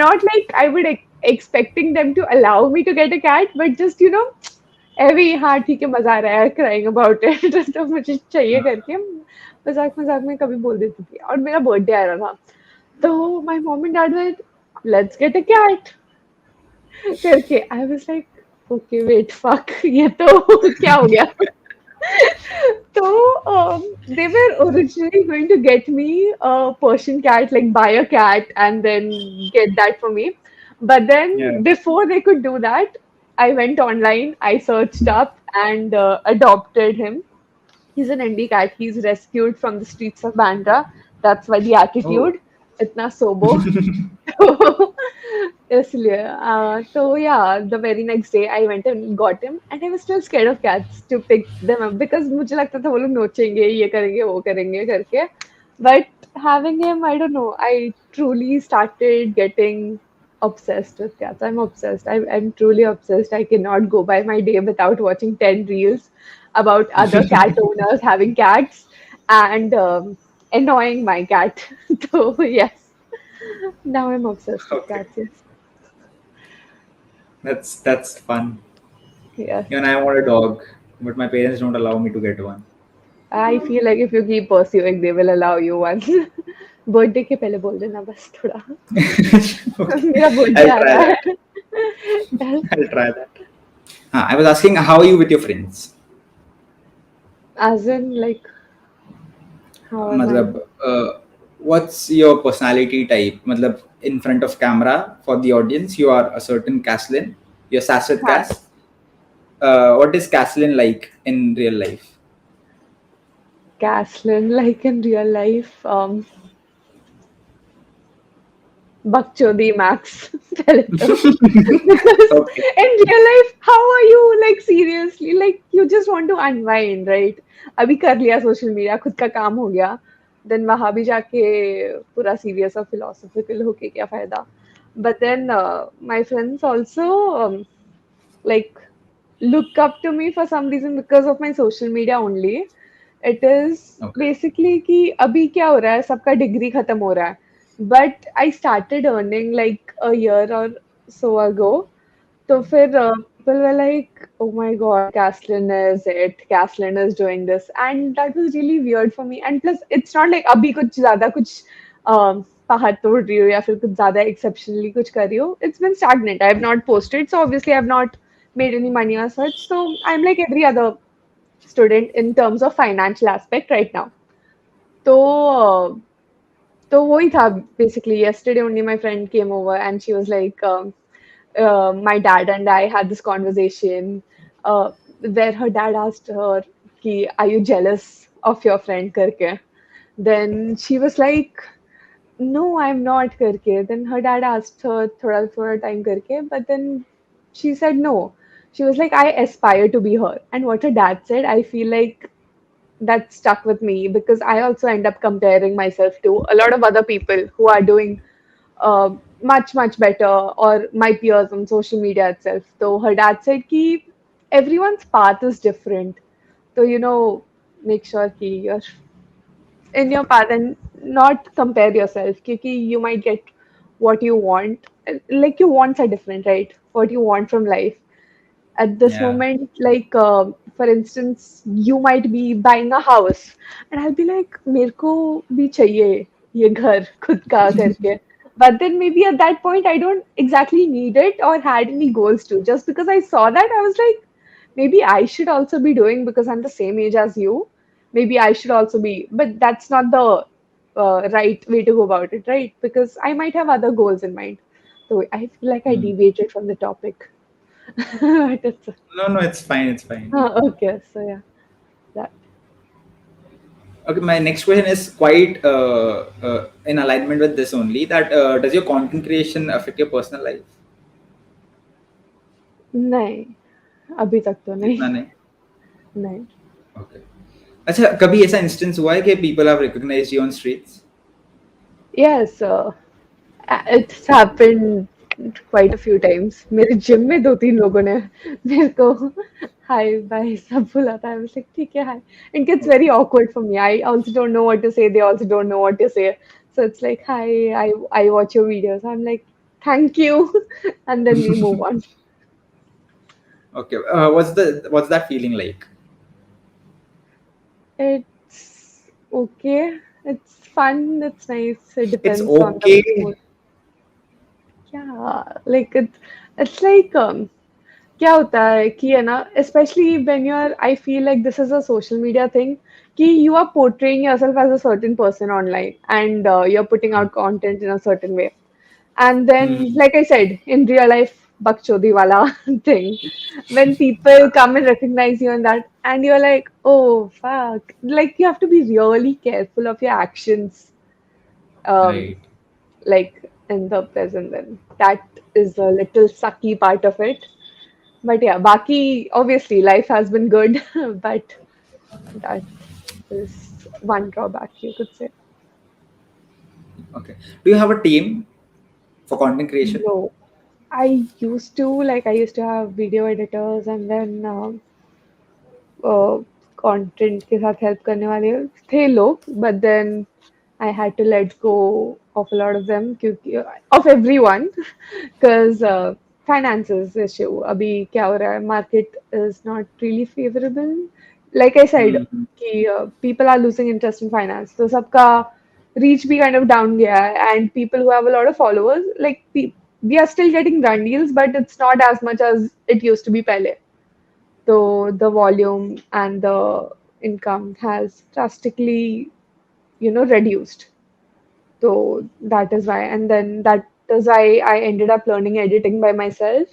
Not like I would expecting them to allow me to get a cat, but just every हाँ ठीक है मजा आ रहा है crying about it तो मुझे चाहिए करके मजाक मजाक में कभी बोल देती थी. और मेरा बर्थडे आ रहा था तो my mom and dad were let's get a cat करके. I was like okay wait fuck ये तो क्या हो गया. So they were originally going to get me a Persian cat, like buy a cat and then get that for me. But Yeah. then before they could do that, I went online, I searched up and adopted him. He's an indie cat. He's rescued from the streets of Bandra. That's why the Oh. attitude. Itna sobo. तो इसलिए तो yeah, the very next day I went and got him and I was still scared of cats to pick them up because मुझे लगता था वो लोग नोचेंगे ये करेंगे वो करेंगे करके. But having him, I don't know, I truly started getting obsessed with cats. I'm obsessed. I'm truly obsessed. I cannot go by my day without watching 10 reels about other cat owners having cats and annoying my cat. So yes, now I'm obsessed with Okay. cats. Yes. That's fun. Yes. Even I want a dog, but my parents don't allow me to get one. I feel like if you keep pursuing, they will allow you one. Birthday के पहले बोल देना बस थोड़ा. Okay. मेरा birthday I'll आ try रहा that. है. I'll try that. I was asking, how are you with your friends? As in, like, how am I? मतलब what's your personality type? मतलब in front of camera for the audience, you are a certain Caslynn. You're sass with हाँ, Cass. What is Caslynn like in real life? Caslynn, like in real life, बकचोदी max पहले तो. Because Okay. in real life, how are you like seriously? Like you just want to unwind, right? अभी कर लिया social media, खुद का काम हो गया. Then वहां भी जाके पूरा serious और philosophical होके क्या फायदा? But then my friends also like look up to me for some reason because of my social media only. It is Okay. basically कि अभी क्या हो रहा है सबका डिग्री खत्म हो रहा है but I started earning like a year or so ago. So फिर people were like, oh my God, Caslynn is it. Caslynn is doing this. And that was really weird for me. And plus, it's not like अभी कुछ ज़्यादा कुछ पहाड़ तोड़ रही हो या फिर कुछ ज़्यादा exceptionally कुछ कर रही हो. It's been stagnant. I have not posted. So obviously, I have not made any money or such. So I'm like every other student in terms of financial aspect right now. तो तो वही था basically yesterday only my friend came over and she was like my dad and I had this conversation where her dad asked her कि are you jealous of your friend करके then she was like no I'm not करके then her dad asked her थोड़ा थोड़ा time करके but then she said no she was like I aspire to be her and what her dad said I feel like that stuck with me because I also end up comparing myself to a lot of other people who are doing much better or my peers on social media itself. So her dad said ki everyone's path is different. So make sure ki you're in your path and not compare yourself because you might get what you want. Like your wants are different, right? What you want from life at this Yeah. moment like for instance you might be buying a house and I'll be like मेरे को भी चाहिए ये घर खुद का करके but then maybe at that point I don't exactly need it or had any goals to just because I saw that I was like maybe I should also be doing because I'm the same age as you maybe I should also be but that's not the right way to go about it right because I might have other goals in mind so I feel like I Hmm. deviated from the topic. But it's No, no, it's fine. It's fine. okay. So yeah, that. Okay, my next question is quite in alignment with this only. That does your content creation affect your personal life? नहीं अभी तक तो नहीं इतना नहीं. नहीं Okay. अच्छा, कभी ऐसा इंस्टेंस हुआ है कि people have recognized you on streets? yes it's happened quite a few times मेरे जिम में दो तीन लोगों ने मेरे को हाय बाय सब बुलाता है I was like ठीक है हाय it gets very Okay. awkward for me I also don't know what to say they also don't know what to say so it's like hi I watch your videos I'm like thank you and then we move on. Okay. What's that feeling like? It's okay. It's fun. It's nice. It It's depends on the okay. mood. Yeah, like it's like क्या होता है कि है ना especially when you're I feel like this is a social media thing कि you are portraying yourself as a certain person online and you're putting out content in a certain way and then Hmm. like I said in real life bakchodi wala thing when people come and recognize you in that and you're like oh fuck like you have to be really careful of your actions um Right. like in the present then that is a little sucky part of it but yeah baki obviously life has been good but that is one drawback you could say. Okay. Do you have a team for content creation? No, I used to have video editors and then content के साथ help करने वाले थे लोग but then I had to let go of a lot of them क्योंकि of everyone because finances issue अभी क्या हो रहा है market is not really favorable like I said Hmm. कि people are losing interest in finance तो सबका reach भी kind of down गया है and people who have a lot of followers like we are still getting brand deals but it's not as much as it used to be पहले so the volume and the income has drastically, reduced. So that is why, and then that is why I ended up learning editing by myself.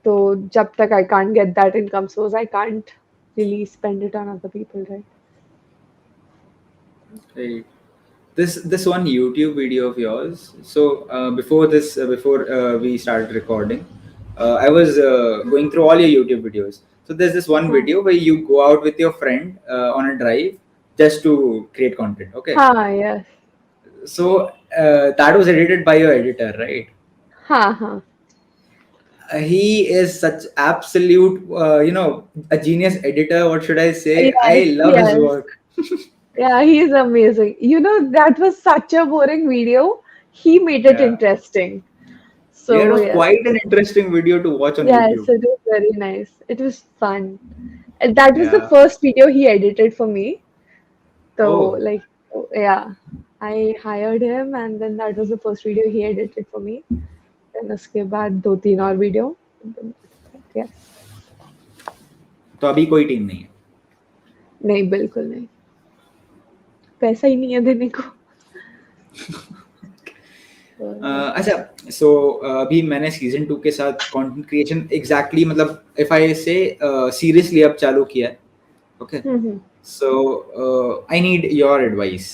So jab tak I can't get that income source, I can't really spend it on other people, right? Right. This one YouTube video of yours. So before we started recording, I was going through all your YouTube videos. So there's this one हाँ video where you go out with your friend on a drive just to create content. Okay. हाँ yes So that was edited by your editor, right? हाँ हाँ He is such absolute, a genius editor. What should I say? Yes, I love his yes. work. Yeah, he's amazing. You know, that was such a boring video. He made it Yeah. interesting. Yeah, it So, was yes. quite an interesting video to watch on Yes, YouTube. it was very nice. It was fun. And that was the Yeah. first video he edited for me. So, Oh, like, yeah, I hired him, and then that was the first video he edited for me. Then उसके बाद दो तीन और video. Yes. तो अभी कोई team नहीं है. नहीं, बिल्कुल नहीं. पैसा ही नहीं है देने को. अच्छा, सो अभी मैंने सीजन 2 के साथ कंटेंट क्रिएशन एग्जैक्टली, मतलब इफ आई से सीरियसली अब चालू किया है. Okay, so I need your advice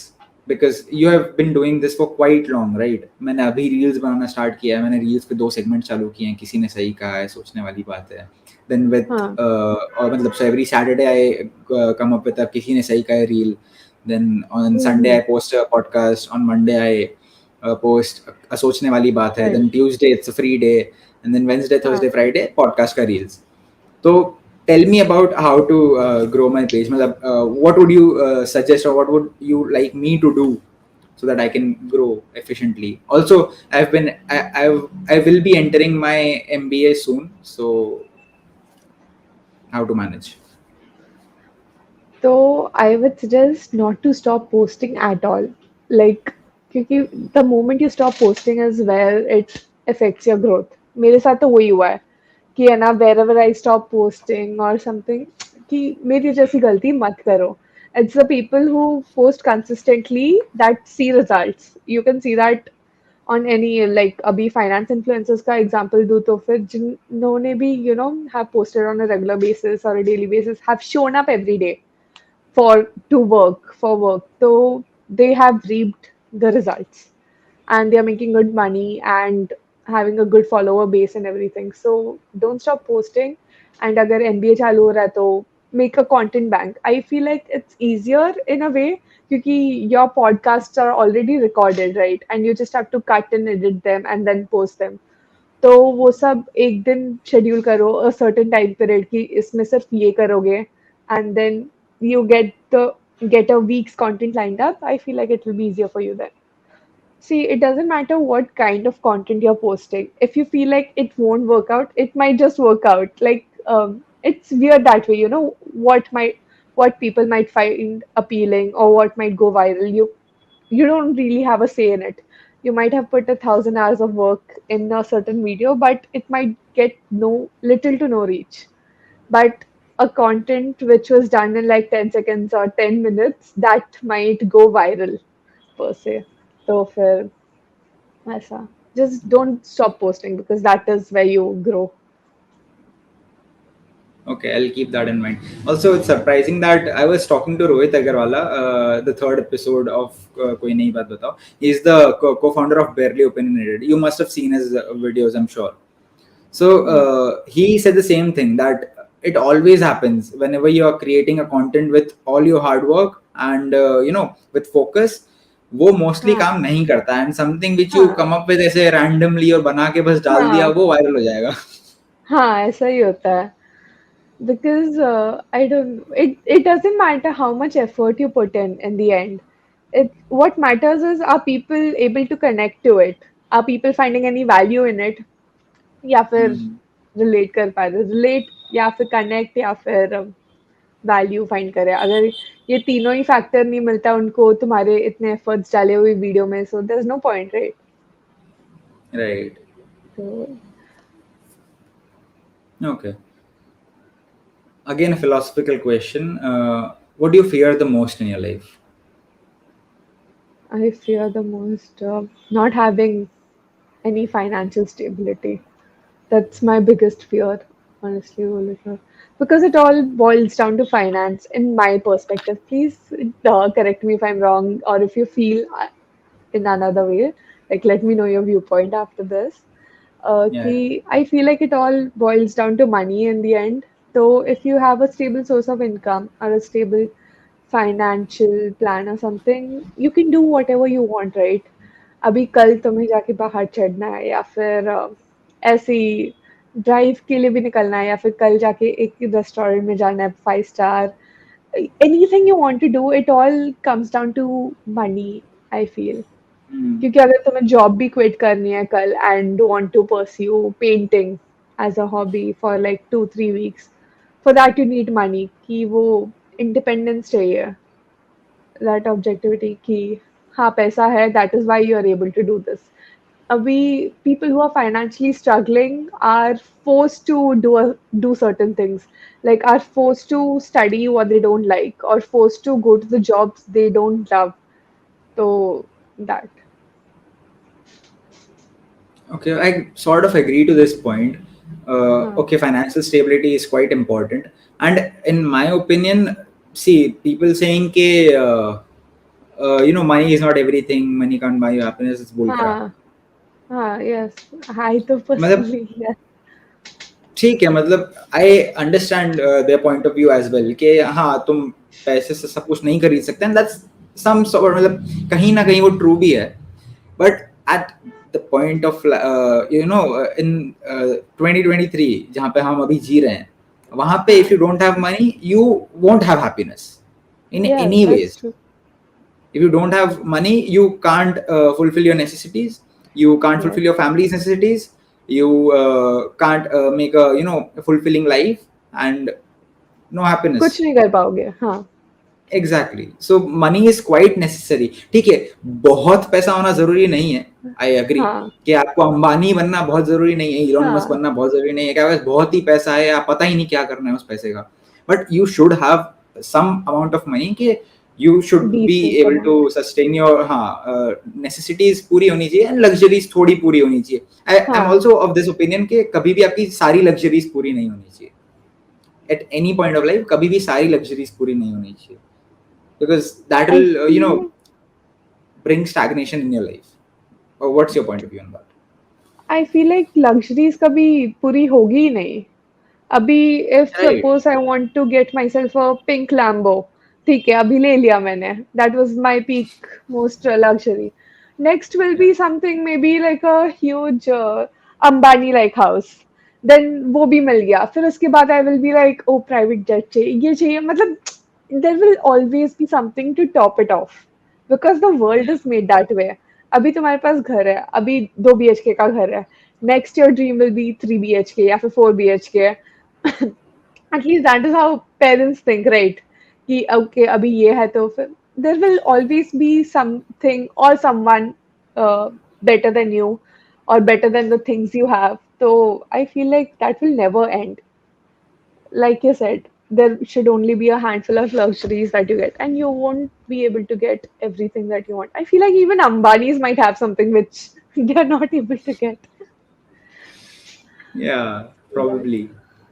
because you have been doing this for quite long, right? मैंने अभी रील्स बनाना स्टार्ट किया है. मैंने रील्स पे 2 सेगमेंट चालू किए हैं. किसी ने सही कहा है, सोचने वाली बात है. देन विद हाँ. और मतलब so every Saturday I come up with किसी ने सही कहा है reel. Then on Sunday I post a podcast. On Monday I post सोचने वाली बात है. Right. Then Tuesday it's a free day. And then Wednesday हाँ. थर्सडे फ्राइडे पॉडकास्ट का रील्स. तो tell me about how to grow my page. मतलब what would you suggest, or what would you like me to do so that I can grow efficiently? Also, I will be entering my MBA soon, so how to manage? So I would suggest not to stop posting at all. Like, क्योंकि the moment you stop posting is where it affects your growth. मेरे साथ तो वही हुआ है कि है ना, wherever I stop posting or something, कि मेरी जैसी गलती मत करो. It's the people who post consistently that see results. You can see that on any, like अभी finance influencers का example दूँ तो फिर जिन्होंने भी have posted on a regular basis or a daily basis have shown up every day for work, so they have reaped the results, and they are making good money and having a good follower base and everything. So don't stop posting. And अगर MBA चालू हो रहा है तो make a content bank. I feel like it's easier in a way क्योंकि your podcasts are already recorded, right? And you just have to cut and edit them and then post them. तो वो सब एक दिन schedule करो a certain time period की इसमें सिर्फ ये करोगे, and then you get a week's content lined up. I feel like it will be easier for you then. See, it doesn't matter what kind of content you're posting. If you feel like it won't work out, it might just work out. Like, it's weird that way, what people might find appealing or what might go viral. You don't really have a say in it. You might have put 1,000 hours of work in a certain video, but it might get no little to no reach. But a content which was done in like 10 seconds or 10 minutes, that might go viral per se. So फिर ऐसा. Just don't stop posting because that is where you grow. Okay, I'll keep that in mind. Also, it's surprising that I was talking to Rohit Agarwala, the third episode of Koi Nayi Baat Batao. He's the co-founder of Barely Opinionated. You must have seen his videos, I'm sure. So he said the same thing, that it always happens whenever you are creating a content with all your hard work and with focus. वो mostly हाँ. काम नहीं करता, and something which you हाँ. कम up with ऐसे randomly और बना के बस डाल दिया, हाँ. वो वायरल हो जाएगा. हाँ, ऐसा ही होता है. Because I don't, it doesn't matter how much effort you put in the end. What matters is, are people able to connect to it? Are people finding any value in it? या फिर relate कर पा रहे, relate या फिर connect या फिर value find करे. अगर ये तीनों ही factor नहीं मिलता उनको तुम्हारे इतने efforts डाले हुए वीडियो में, so there's no point, right? Right. So Okay. Again, a philosophical question. What do you fear the most in your life? I fear the most not having any financial stability. That's my biggest fear, honestly, Oliver. Because it all boils down to finance, in my perspective. Please correct me if I'm wrong, or if you feel in another way. Like, let me know your viewpoint after this. Yeah. I feel like it all boils down to money in the end. So, if you have a stable source of income or a stable financial plan or something, you can do whatever you want, right? अभी कल तुम्हें जाके बाहर चढ़ना है या फिर ऐसे ही ड्राइव के लिए भी निकलना है या फिर कल जाके एक रेस्टोरेंट में जाना है 5 star, anything you want to do, it all comes down to money, I feel. Hmm. क्योंकि अगर तुम्हें जॉब भी क्विट करनी है कल and want to pursue painting as a hobby for like 2-3 weeks, for that you need money, कि वो independence चाहिए, दैट ऑब्जेक्टिविटी कि हाँ पैसा है, that is why you are able to do this. अभी people who are financially struggling are forced to do certain things, like are forced to study what they don't like or forced to go to the jobs they don't love. So that. Okay, I sort of agree to this point. Huh. Okay, financial stability is quite important, and in my opinion, see, people saying ke, money is not everything, money can't buy you happiness, it's bull crap. हाँ हाँ, yes, I तो मतलब personally yes. ठीक है, मतलब I understand their point of view as well कि हाँ तुम पैसे से सब कुछ नहीं खरीद सकते, एंड दैट्स सम सॉर्ट, मतलब कहीं ना कहीं वो ट्रू भी है, but at the point of in 2023 जहाँ पे हम अभी जी रहे हैं, वहां पे इफ हाँ, you don't have money you won't have happiness in yes, any that's ways. true. If you don't have money you can't fulfill your necessities, you can't Yes, fulfill your family's necessities, you can't make a a fulfilling life, and no happiness. कुछ नहीं कर पाओगे, हाँ exactly, so money is quite necessary. ठीक है, बहुत पैसा होना जरूरी नहीं है, आई अग्री हाँ कि आपको अंबानी बनना बहुत जरूरी नहीं है, इलॉन मस्क हाँ, बनना बहुत जरूरी नहीं है कि आपके पास बहुत ही पैसा है, आप पता ही नहीं क्या करना है उस पैसे का, but you should have some amount of money कि you should be decent able to amount, sustain your, हाँ, नेसेसिटीज पूरी होनी चाहिए एंड लग्जरीज थोड़ी पूरी होनी चाहिए. आई एम हाँ ऑल्सो ऑफ दिस ओपिनियन कि कभी भी आपकी सारी लग्जरीज पूरी नहीं होनी चाहिए at any point of life, कभी भी सारी लग्जरीज पूरी नहीं होनी चाहिए, because that I will feel bring stagnation in your life. What's your point of view on that? I feel like luxuries कभी पूरी होगी ही नहीं। अभी if Right. Suppose I want to get myself a pink Lambo, ठीक है अभी ले लिया मैंने, that was my peak most luxury. Next will Yeah. Be something maybe like a huge Ambani like house, then वो भी मिल गया, फिर उसके बाद I will be like oh private jet चाहिए, ये चाहिए, मतलब there will always be something to top it off, because the world is made that way. अभी तुम्हारे पास घर है, अभी 2 BHK का घर है, next your dream will be 3 BHK या फिर 4 BHK। At least that is how parents think, right? कि okay अभी ये है तो फिर there will always be something or someone uh, better than you or better than the things you have. So I feel like that will never end. Like you said, there should only be a handful of luxuries that you get, and you won't be able to get everything that you want. I feel like even Ambanis might have something which they are not able to get. Yeah, Yeah. probably.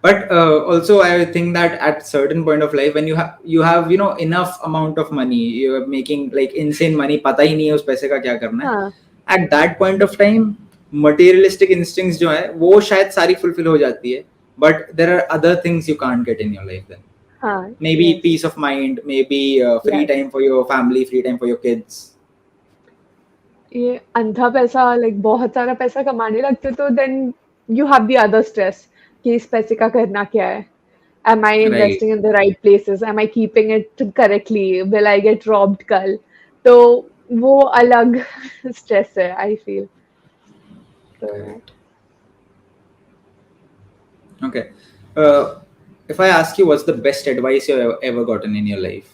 But also, I think that at certain point of life, when you have enough amount of money, you're making like insane money, पता ही नहीं है उस पैसे का क्या करना है. हाँ At that point of time, materialistic instincts जो है वो शायद सारी fulfill हो जाती है. But there are other things you can't get in your life then. हाँ, Maybe yes, peace of mind, maybe free yes. time for your family, free time for your kids. ये अंधा पैसा लाइक बहुत सारा पैसा कमाने लगते तो then you have the other stress कि इस पैसे का करना क्या है, am I Right. Investing in the right places, am I keeping it correctly, will I get robbed कल, तो वो अलग स्ट्रेस है आई फील। तो Correct. Okay. Uh, if I ask you what's the best advice you've ever gotten in your life,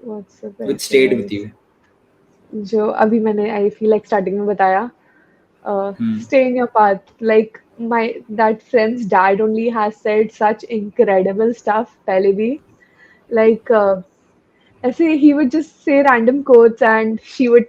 what's the which best stayed with advice, you? जो अभी मैंने आई feel like starting में बताया, Hmm. stay in your path. Like my that friend's dad only has said such incredible stuff पहले भी, like ऐसे he would just say random quotes and she would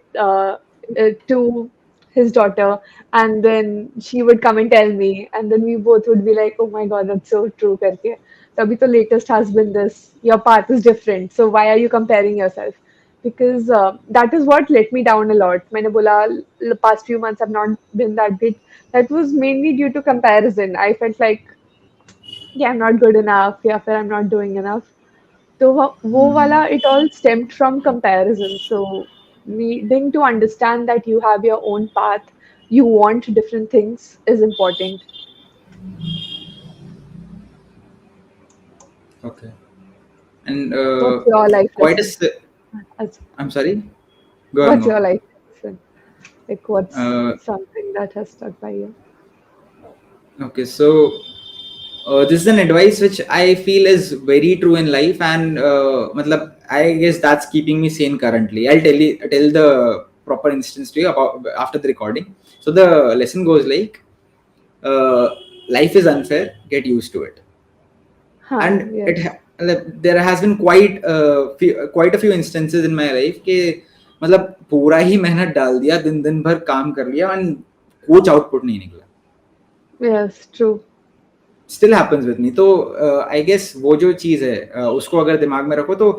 to his daughter, and then she would come and tell me, and then we both would be like, oh my god, that's so true करके। तो अभी तो latest has been this, your path is different, so why are you comparing yourself? Because that is what let me down a lot. मैंने बोला the past few months have not been that good. That was mainly due to comparison. I felt like yeah, I'm not good enough या फिर I'm not doing enough. तो वो वाला it all stemmed from comparison. So needing to understand that you have your own path, you want different things is important. Okay. And What's your life quite a. lesson? As- I'm sorry. Go on, What's go. your life lesson? Like, what's Uh, something that has stuck by you? okay, so this is an advice which I feel is very true in life, and matlab, I guess that's keeping me sane currently. I'll tell the proper instance to you about after the recording. So the lesson goes like, uh, life is unfair. Get used to it. Huh, And yes. like, there has been quite a few instances in my life कि मतलब पूरा ही मेहनत डाल दिया, दिन दिन भर काम कर लिया and कुछ आउटपुट नहीं निकला. Yes, true. Still happens with me. तो आई गेस वो जो चीज है उसको अगर दिमाग में रखो तो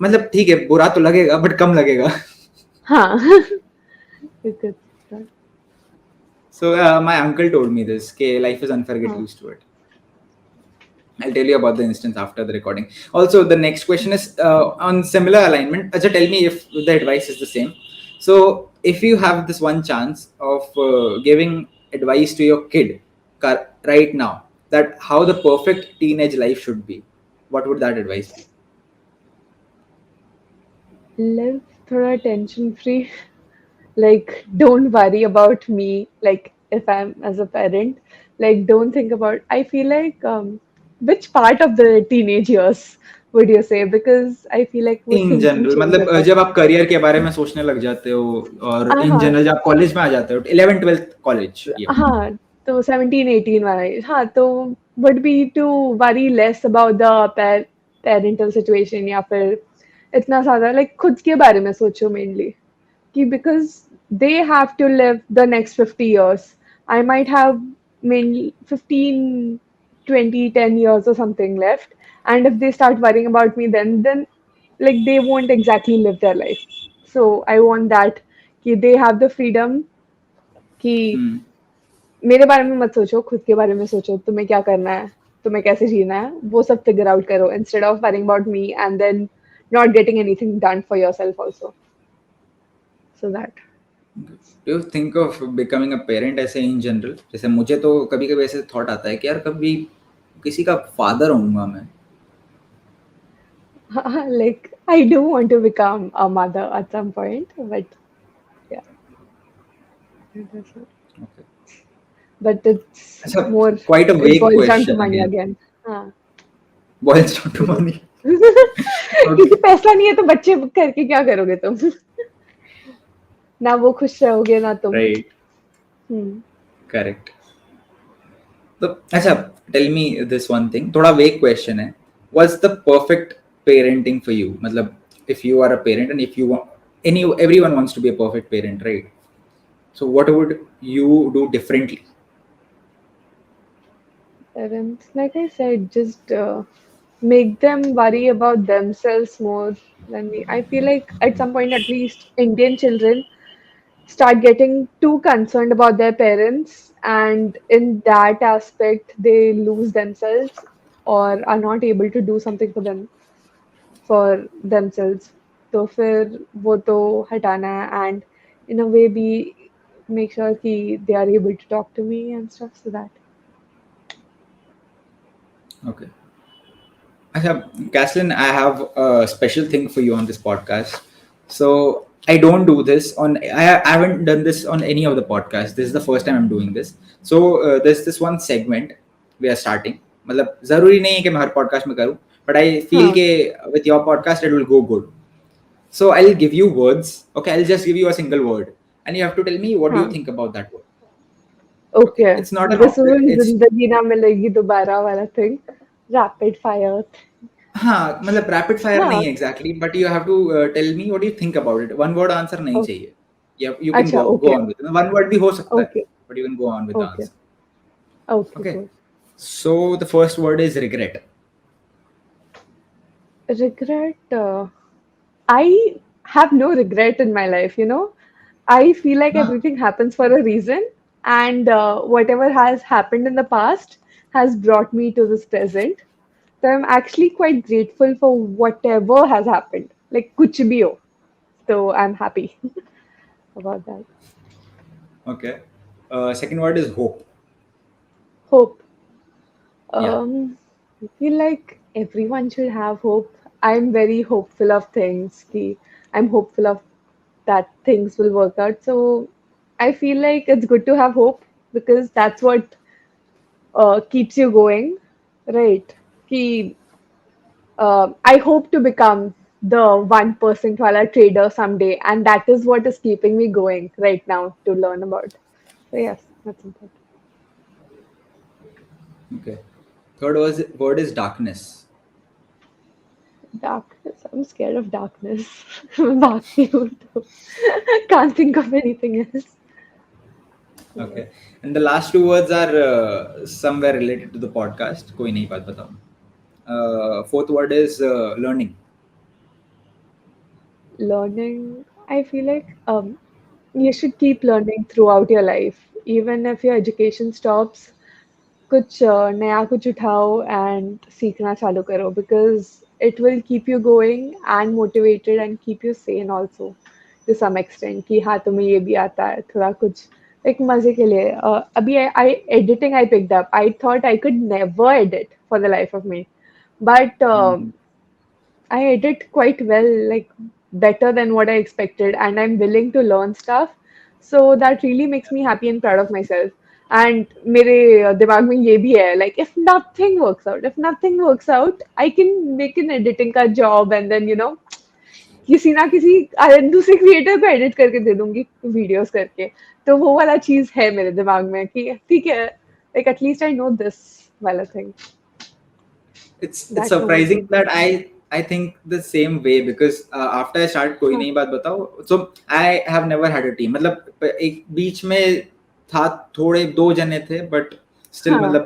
मतलब ठीक है, बुरा तो लगेगा बट कम लगेगा. Huh. It is that. So my uncle told me this कि life is unfair, get Huh. used to it. I'll tell you about the instance after the recording. Also, the next question is on similar alignment. Acha, tell me if the advice is the same. So, if you have this one chance of giving advice to your kid right now, that how the perfect teenage life should be, what would that advice be? Live थोड़ा tension free. Like, don't worry about me. Like, if I'm as a parent, like, don't think about. I feel like which part of the teenage years would you say? Because I feel like वो इन thinking general change मतलब होता है. जब आप career के बारे में सोचने लग जाते हो, और इन हाँ जनरल जब आप कॉलेज में आ जाते हो, 11th 12th कॉलेज ये. हाँ, तो 17-18 वाला एज, हाँ, तो would be too worry less about the parental situation या फिर इतना ज़्यादा लाइक खुद के बारे में सोचो मेनली कि because they have to live the next 50 years. I might have mainly 15, 20, 10 years or something left, and if they start worrying about me then like they won't exactly live their life. So I want that कि they have the freedom कि मेरे बारे में मत सोचो, खुद के बारे में सोचो, तुम्हें क्या करना है, तुम्हें कैसे जीना है, वो सब फिगर आउट करो instead of worrying about me and then not getting anything done for yourself also. So that. Do you think of becoming a parent ऐसे इन जनरल? जैसे मुझे तो कभी कभी ऐसे थॉट आता है कि यार कभी किसी का फादर होऊंगा मैं. Like I do want to become a mother at some point, but yeah, Okay. but it's अच्छा, more, quite a it vague boils down to question money again. again. हाँ. Boils down to money. क्योंकि Okay. पैसा नहीं है तो बच्चे करके क्या करोगे तुम? ना वो खुश रहोगे ना तुम. Right. हम्म. Correct. तो अच्छा, tell me this one thing, थोड़ा वेग क्वेश्चन है. What's the perfect parenting for you? मतलब if you are a parent and if you want everyone wants to be a perfect parent, right? So what would you do differently? Parents, like I said, just make them worry about themselves more than me. I feel like at some point, at least Indian children start getting too concerned about their parents, and in that aspect, they lose themselves or are not able to do something for themselves. तो फिर वो तो हटाना है and in a way be make sure कि they are able to talk to me and stuff so that. Okay. Caslynn, I have a special thing for you on this podcast. So I don't do this on. I haven't done this on any of the podcasts. This is the first time I'm doing this. So there's this one segment we are starting. मतलब जरूरी नहीं है कि मैं हर podcast में करूँ, but I feel हाँ. कि with your podcast it will go good. So I'll give you words. Okay, I'll just give you a single word, and you have to tell me what do you हाँ. think about that word. Okay, Okay. it's not an This option. one It's जिंदगी ना मिलेगी दोबारा वाला thing. Rapid fire. हाँ, मतलब rapid fire नहीं हाँ. है exactly, but you have to tell me what you think about it. One word answer नहीं Okay. चाहिए. यू कैन अच्छा. Go Okay. On with one word भी हो सकता है, Okay. But you can go on with the Okay. Answer. Okay. Okay, Good. So the first word is regret. Regret. I have no regret in my life, you know. I feel like हाँ. everything happens for a reason, and whatever has happened in the past has brought me to this present. So I'm actually quite grateful for whatever has happened. Like, kuch bhi ho. So I'm happy about that. Okay. Second word is hope. Hope. Yeah. I feel like everyone should have hope. I'm very hopeful of things. I'm hopeful of that things will work out. So I feel like it's good to have hope because that's what keeps you going, right? Ki, I hope to become the 1% wala trader someday, and that is what is keeping me going right now to learn about. So yes, that's important. Okay. Third word is darkness. Darkness. I'm scared of darkness. भागती हूँ तो can't think of anything else. Yes. Okay. And the last two words are somewhere related to the podcast. कोई नहीं बात बताओ. Fourth word is learning. Learning. I feel like you should keep learning throughout your life, even if your education stops. कुछ नया कुछ उठाओ and सीखना चालू करो because it will keep you going and motivated and keep you sane also to some extent कि हाँ तुम्हें ये भी आता है थोड़ा कुछ like मजे के लिए अभी I editing I picked up I thought I could never edit for the life of me but Mhm. I edit quite well, like better than what I expected, and I'm willing to learn stuff. So that really makes me happy and proud of myself. And मेरे दिमाग में ये भी है, like if nothing works out, I can make an editing का job and then किसी ना किसी दूसरे क्रिएटर को एडिट करके दे दूंगी वीडियोस करके तो वो वाला चीज है मेरे दिमाग में कि ठीक है like at least I know this वाला thing It's that no one surprising can. that I think the same way because after I start कोई हाँ नई बात बताओ so I have never had a team मतलब एक बीच में था थोड़े दो जने थे but still हाँ मतलब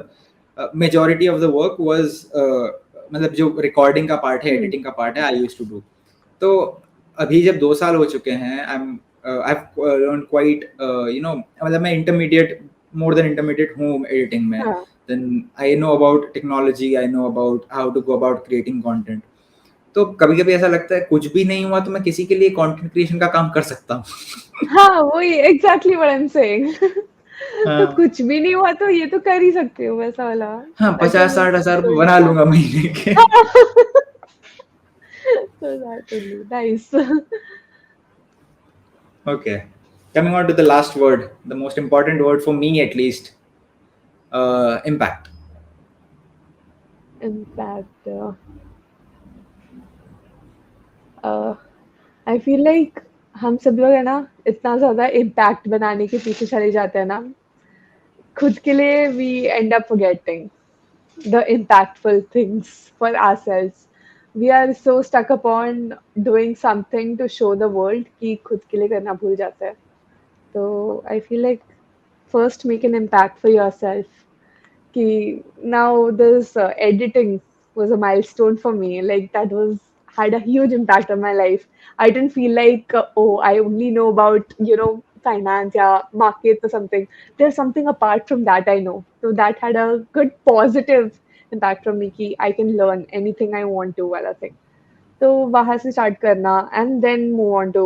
majority of the work was मतलब जो recording का part है हम्म editing का part है I used to do तो अभी जब 2 साल हो चुके हैं I've learned quite मतलब मैं intermediate more than intermediate हूँ editing में हाँ then I know about technology I know about how to go about creating content तो कभी कभी ऐसा लगता है कुछ भी नहीं हुआ तो मैं किसी के लिए कंटेंट क्रिएशन का काम कर सकता हूँ हाँ वही exactly what I am saying तो हाँ कुछ भी नहीं हुआ तो ये तो कर ही सकते हो वैसा वाला हाँ दैट इज 50-60 हज़ार रुपये सो बना लूंगा महीने के so that only nice okay coming on to the last word the most important word for me at least impact impact I feel like हम सब लोग है ना इतना ज्यादा इम्पैक्ट बनाने के पीछे चले जाते हैं ना खुद के लिए we end up forgetting the impactful things for ourselves. We are so stuck upon doing something to show the world कि खुद के लिए करना भूल जाते हैं. So I feel like first make an impact for yourself. Ki now this editing was a milestone for me. Like that was had a huge impact on my life. I didn't feel like oh I only know about finance yeah markets or something. There's something apart from that I know. So that had a good positive impact from me. Ki I can learn anything I want to while I think. तो वहां से start करना and then move on to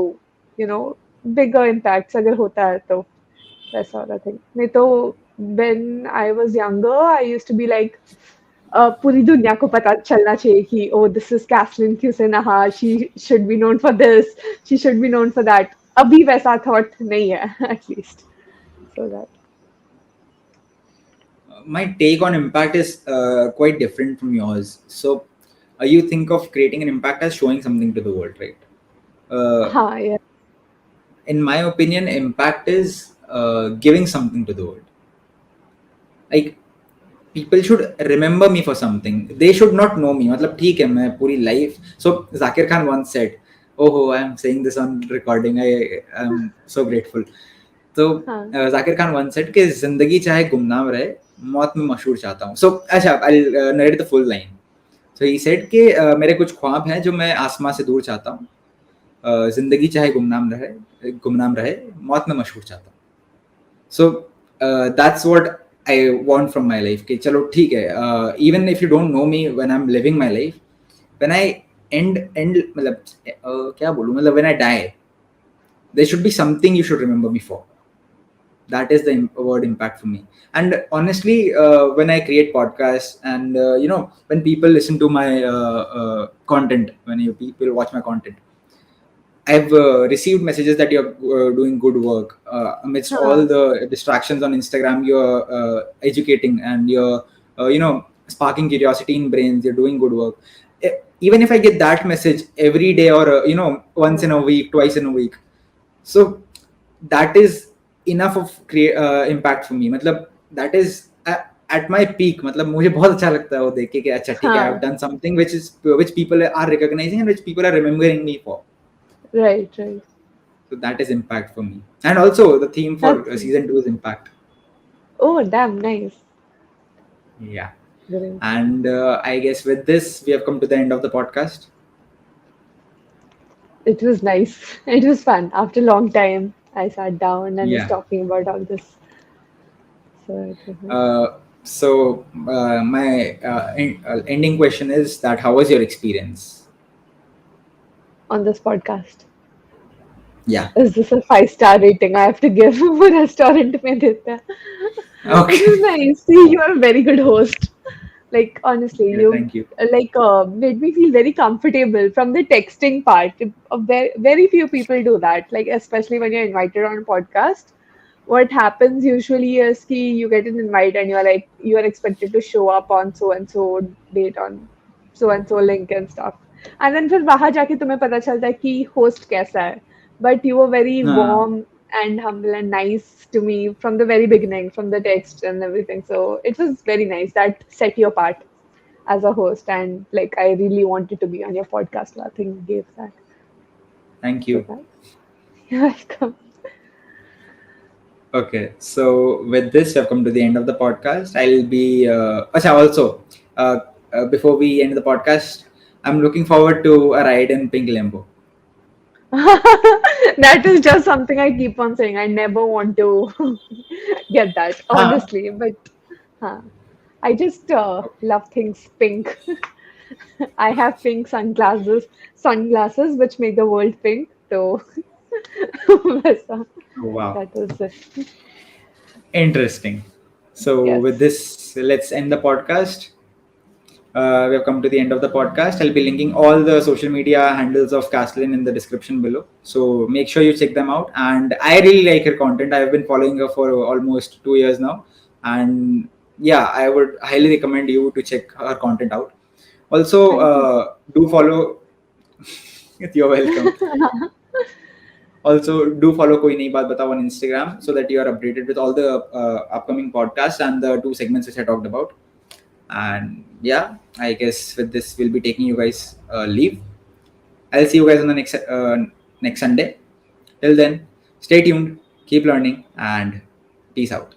you know bigger impacts अगर होता है तो वैसा वाला थिंग नहीं तो when I was younger I used to be like पूरी दुनिया को पता चलना चाहिए कि ओ दिस इज कैसलिन क्यूसे नहा she should be known for this she should be known for that अभी वैसा थॉट नहीं है at least so that my take on impact is quite different from yours so you think of creating an impact as showing something to the world right uh, हाँ yeah in my opinion impact is giving something to the world like people should remember me for something they should not know me मतलब ठीक है मैं पूरी life so Zakir Khan once said oh I am saying this on recording I am so grateful तो हाँ Zakir Khan one said कि जिंदगी चाहे गुमनाम रहे मौत में मशहूर चाहता हूँ सो अच्छा I narrate the full line so he said कि मेरे कुछ ख्वाब हैं जो मैं आसमां से दूर चाहता हूँ जिंदगी चाहे गुमनाम रहे मौत में मशहूर चाहता हूँ so that's what I want from my life कि चलो ठीक है even if you don't know me when I am living my life when I and मतलब क्या बोलूं मतलब when I die there should be something you should remember me for. That is the word impact for me. And honestly, when I create podcasts, and when people listen to my content, when people watch my content, I've received messages that you're doing good work amidst all Huh. the distractions on Instagram. You're educating, and you're sparking curiosity in brains. You're doing good work. Even if I get that message every day, or once in a week, twice in a week, so that is enough of create impact for me. मतलब that is at my peak. मतलब मुझे बहुत अच्छा लगता है वो देख के कि अच्छा ठीक है, I've Huh. done something which people are recognizing and which people are remembering me for. Right, right. So that is impact for me. And also the theme for That's it. season 2 is impact. Oh, damn, nice. Yeah. Great. And I guess with this we have come to the end of the podcast. It was nice. It was fun. After a long time, I sat down and was Yeah. talking about all this. So it was nice. My ending question is that how was your experience? On this podcast. Yeah. Is this a 5-star rating I have to give? वो restaurant में देता है. It Okay. was nice. See, you are a very good host. Like honestly, Yeah, you thank you. made me feel very comfortable from the texting part. Very few people do that. Like especially when you're invited on a podcast. What happens usually is कि you get an invite and you are expected to show up on so and so date on so and so link and stuff. And then फिर वहां जाके तुम्हें पता चलता है कि host कैसा है. But you were very Uh, warm and humble and nice to me from the very beginning, from the text and everything. So it was very nice. That set you apart as a host, and like I really wanted to be on your podcast. So I think gave that. Thank So you. that you're welcome. Okay, so with this, we have come to the end of the podcast. I'll be. Acha, also, uh, before we end the podcast, I'm looking forward to a ride in Pink Limbo. That is just something I keep on saying. I never want to get that, Ah, honestly. But huh, I just love things pink. I have pink sunglasses which make the world pink. So वैसा, wow, that is it. interesting. So with Yes. this, let's end the podcast. We have come to the end of the podcast. I'll be linking all the social media handles of Caslynn in the description below. So make sure you check them out. And I really like her content. I've been following her for almost 2 years now. And yeah, I would highly recommend you to check her content out. Also, Thank you. do follow. You're welcome. Also, do follow Koi Nahi Baat Batao on Instagram so that you are updated with all the upcoming podcasts and the 2 segments which I talked about. And yeah, I guess with this we'll be taking you guys leave. I'll see you guys on the next Sunday. Till then, stay tuned, keep learning, and peace out.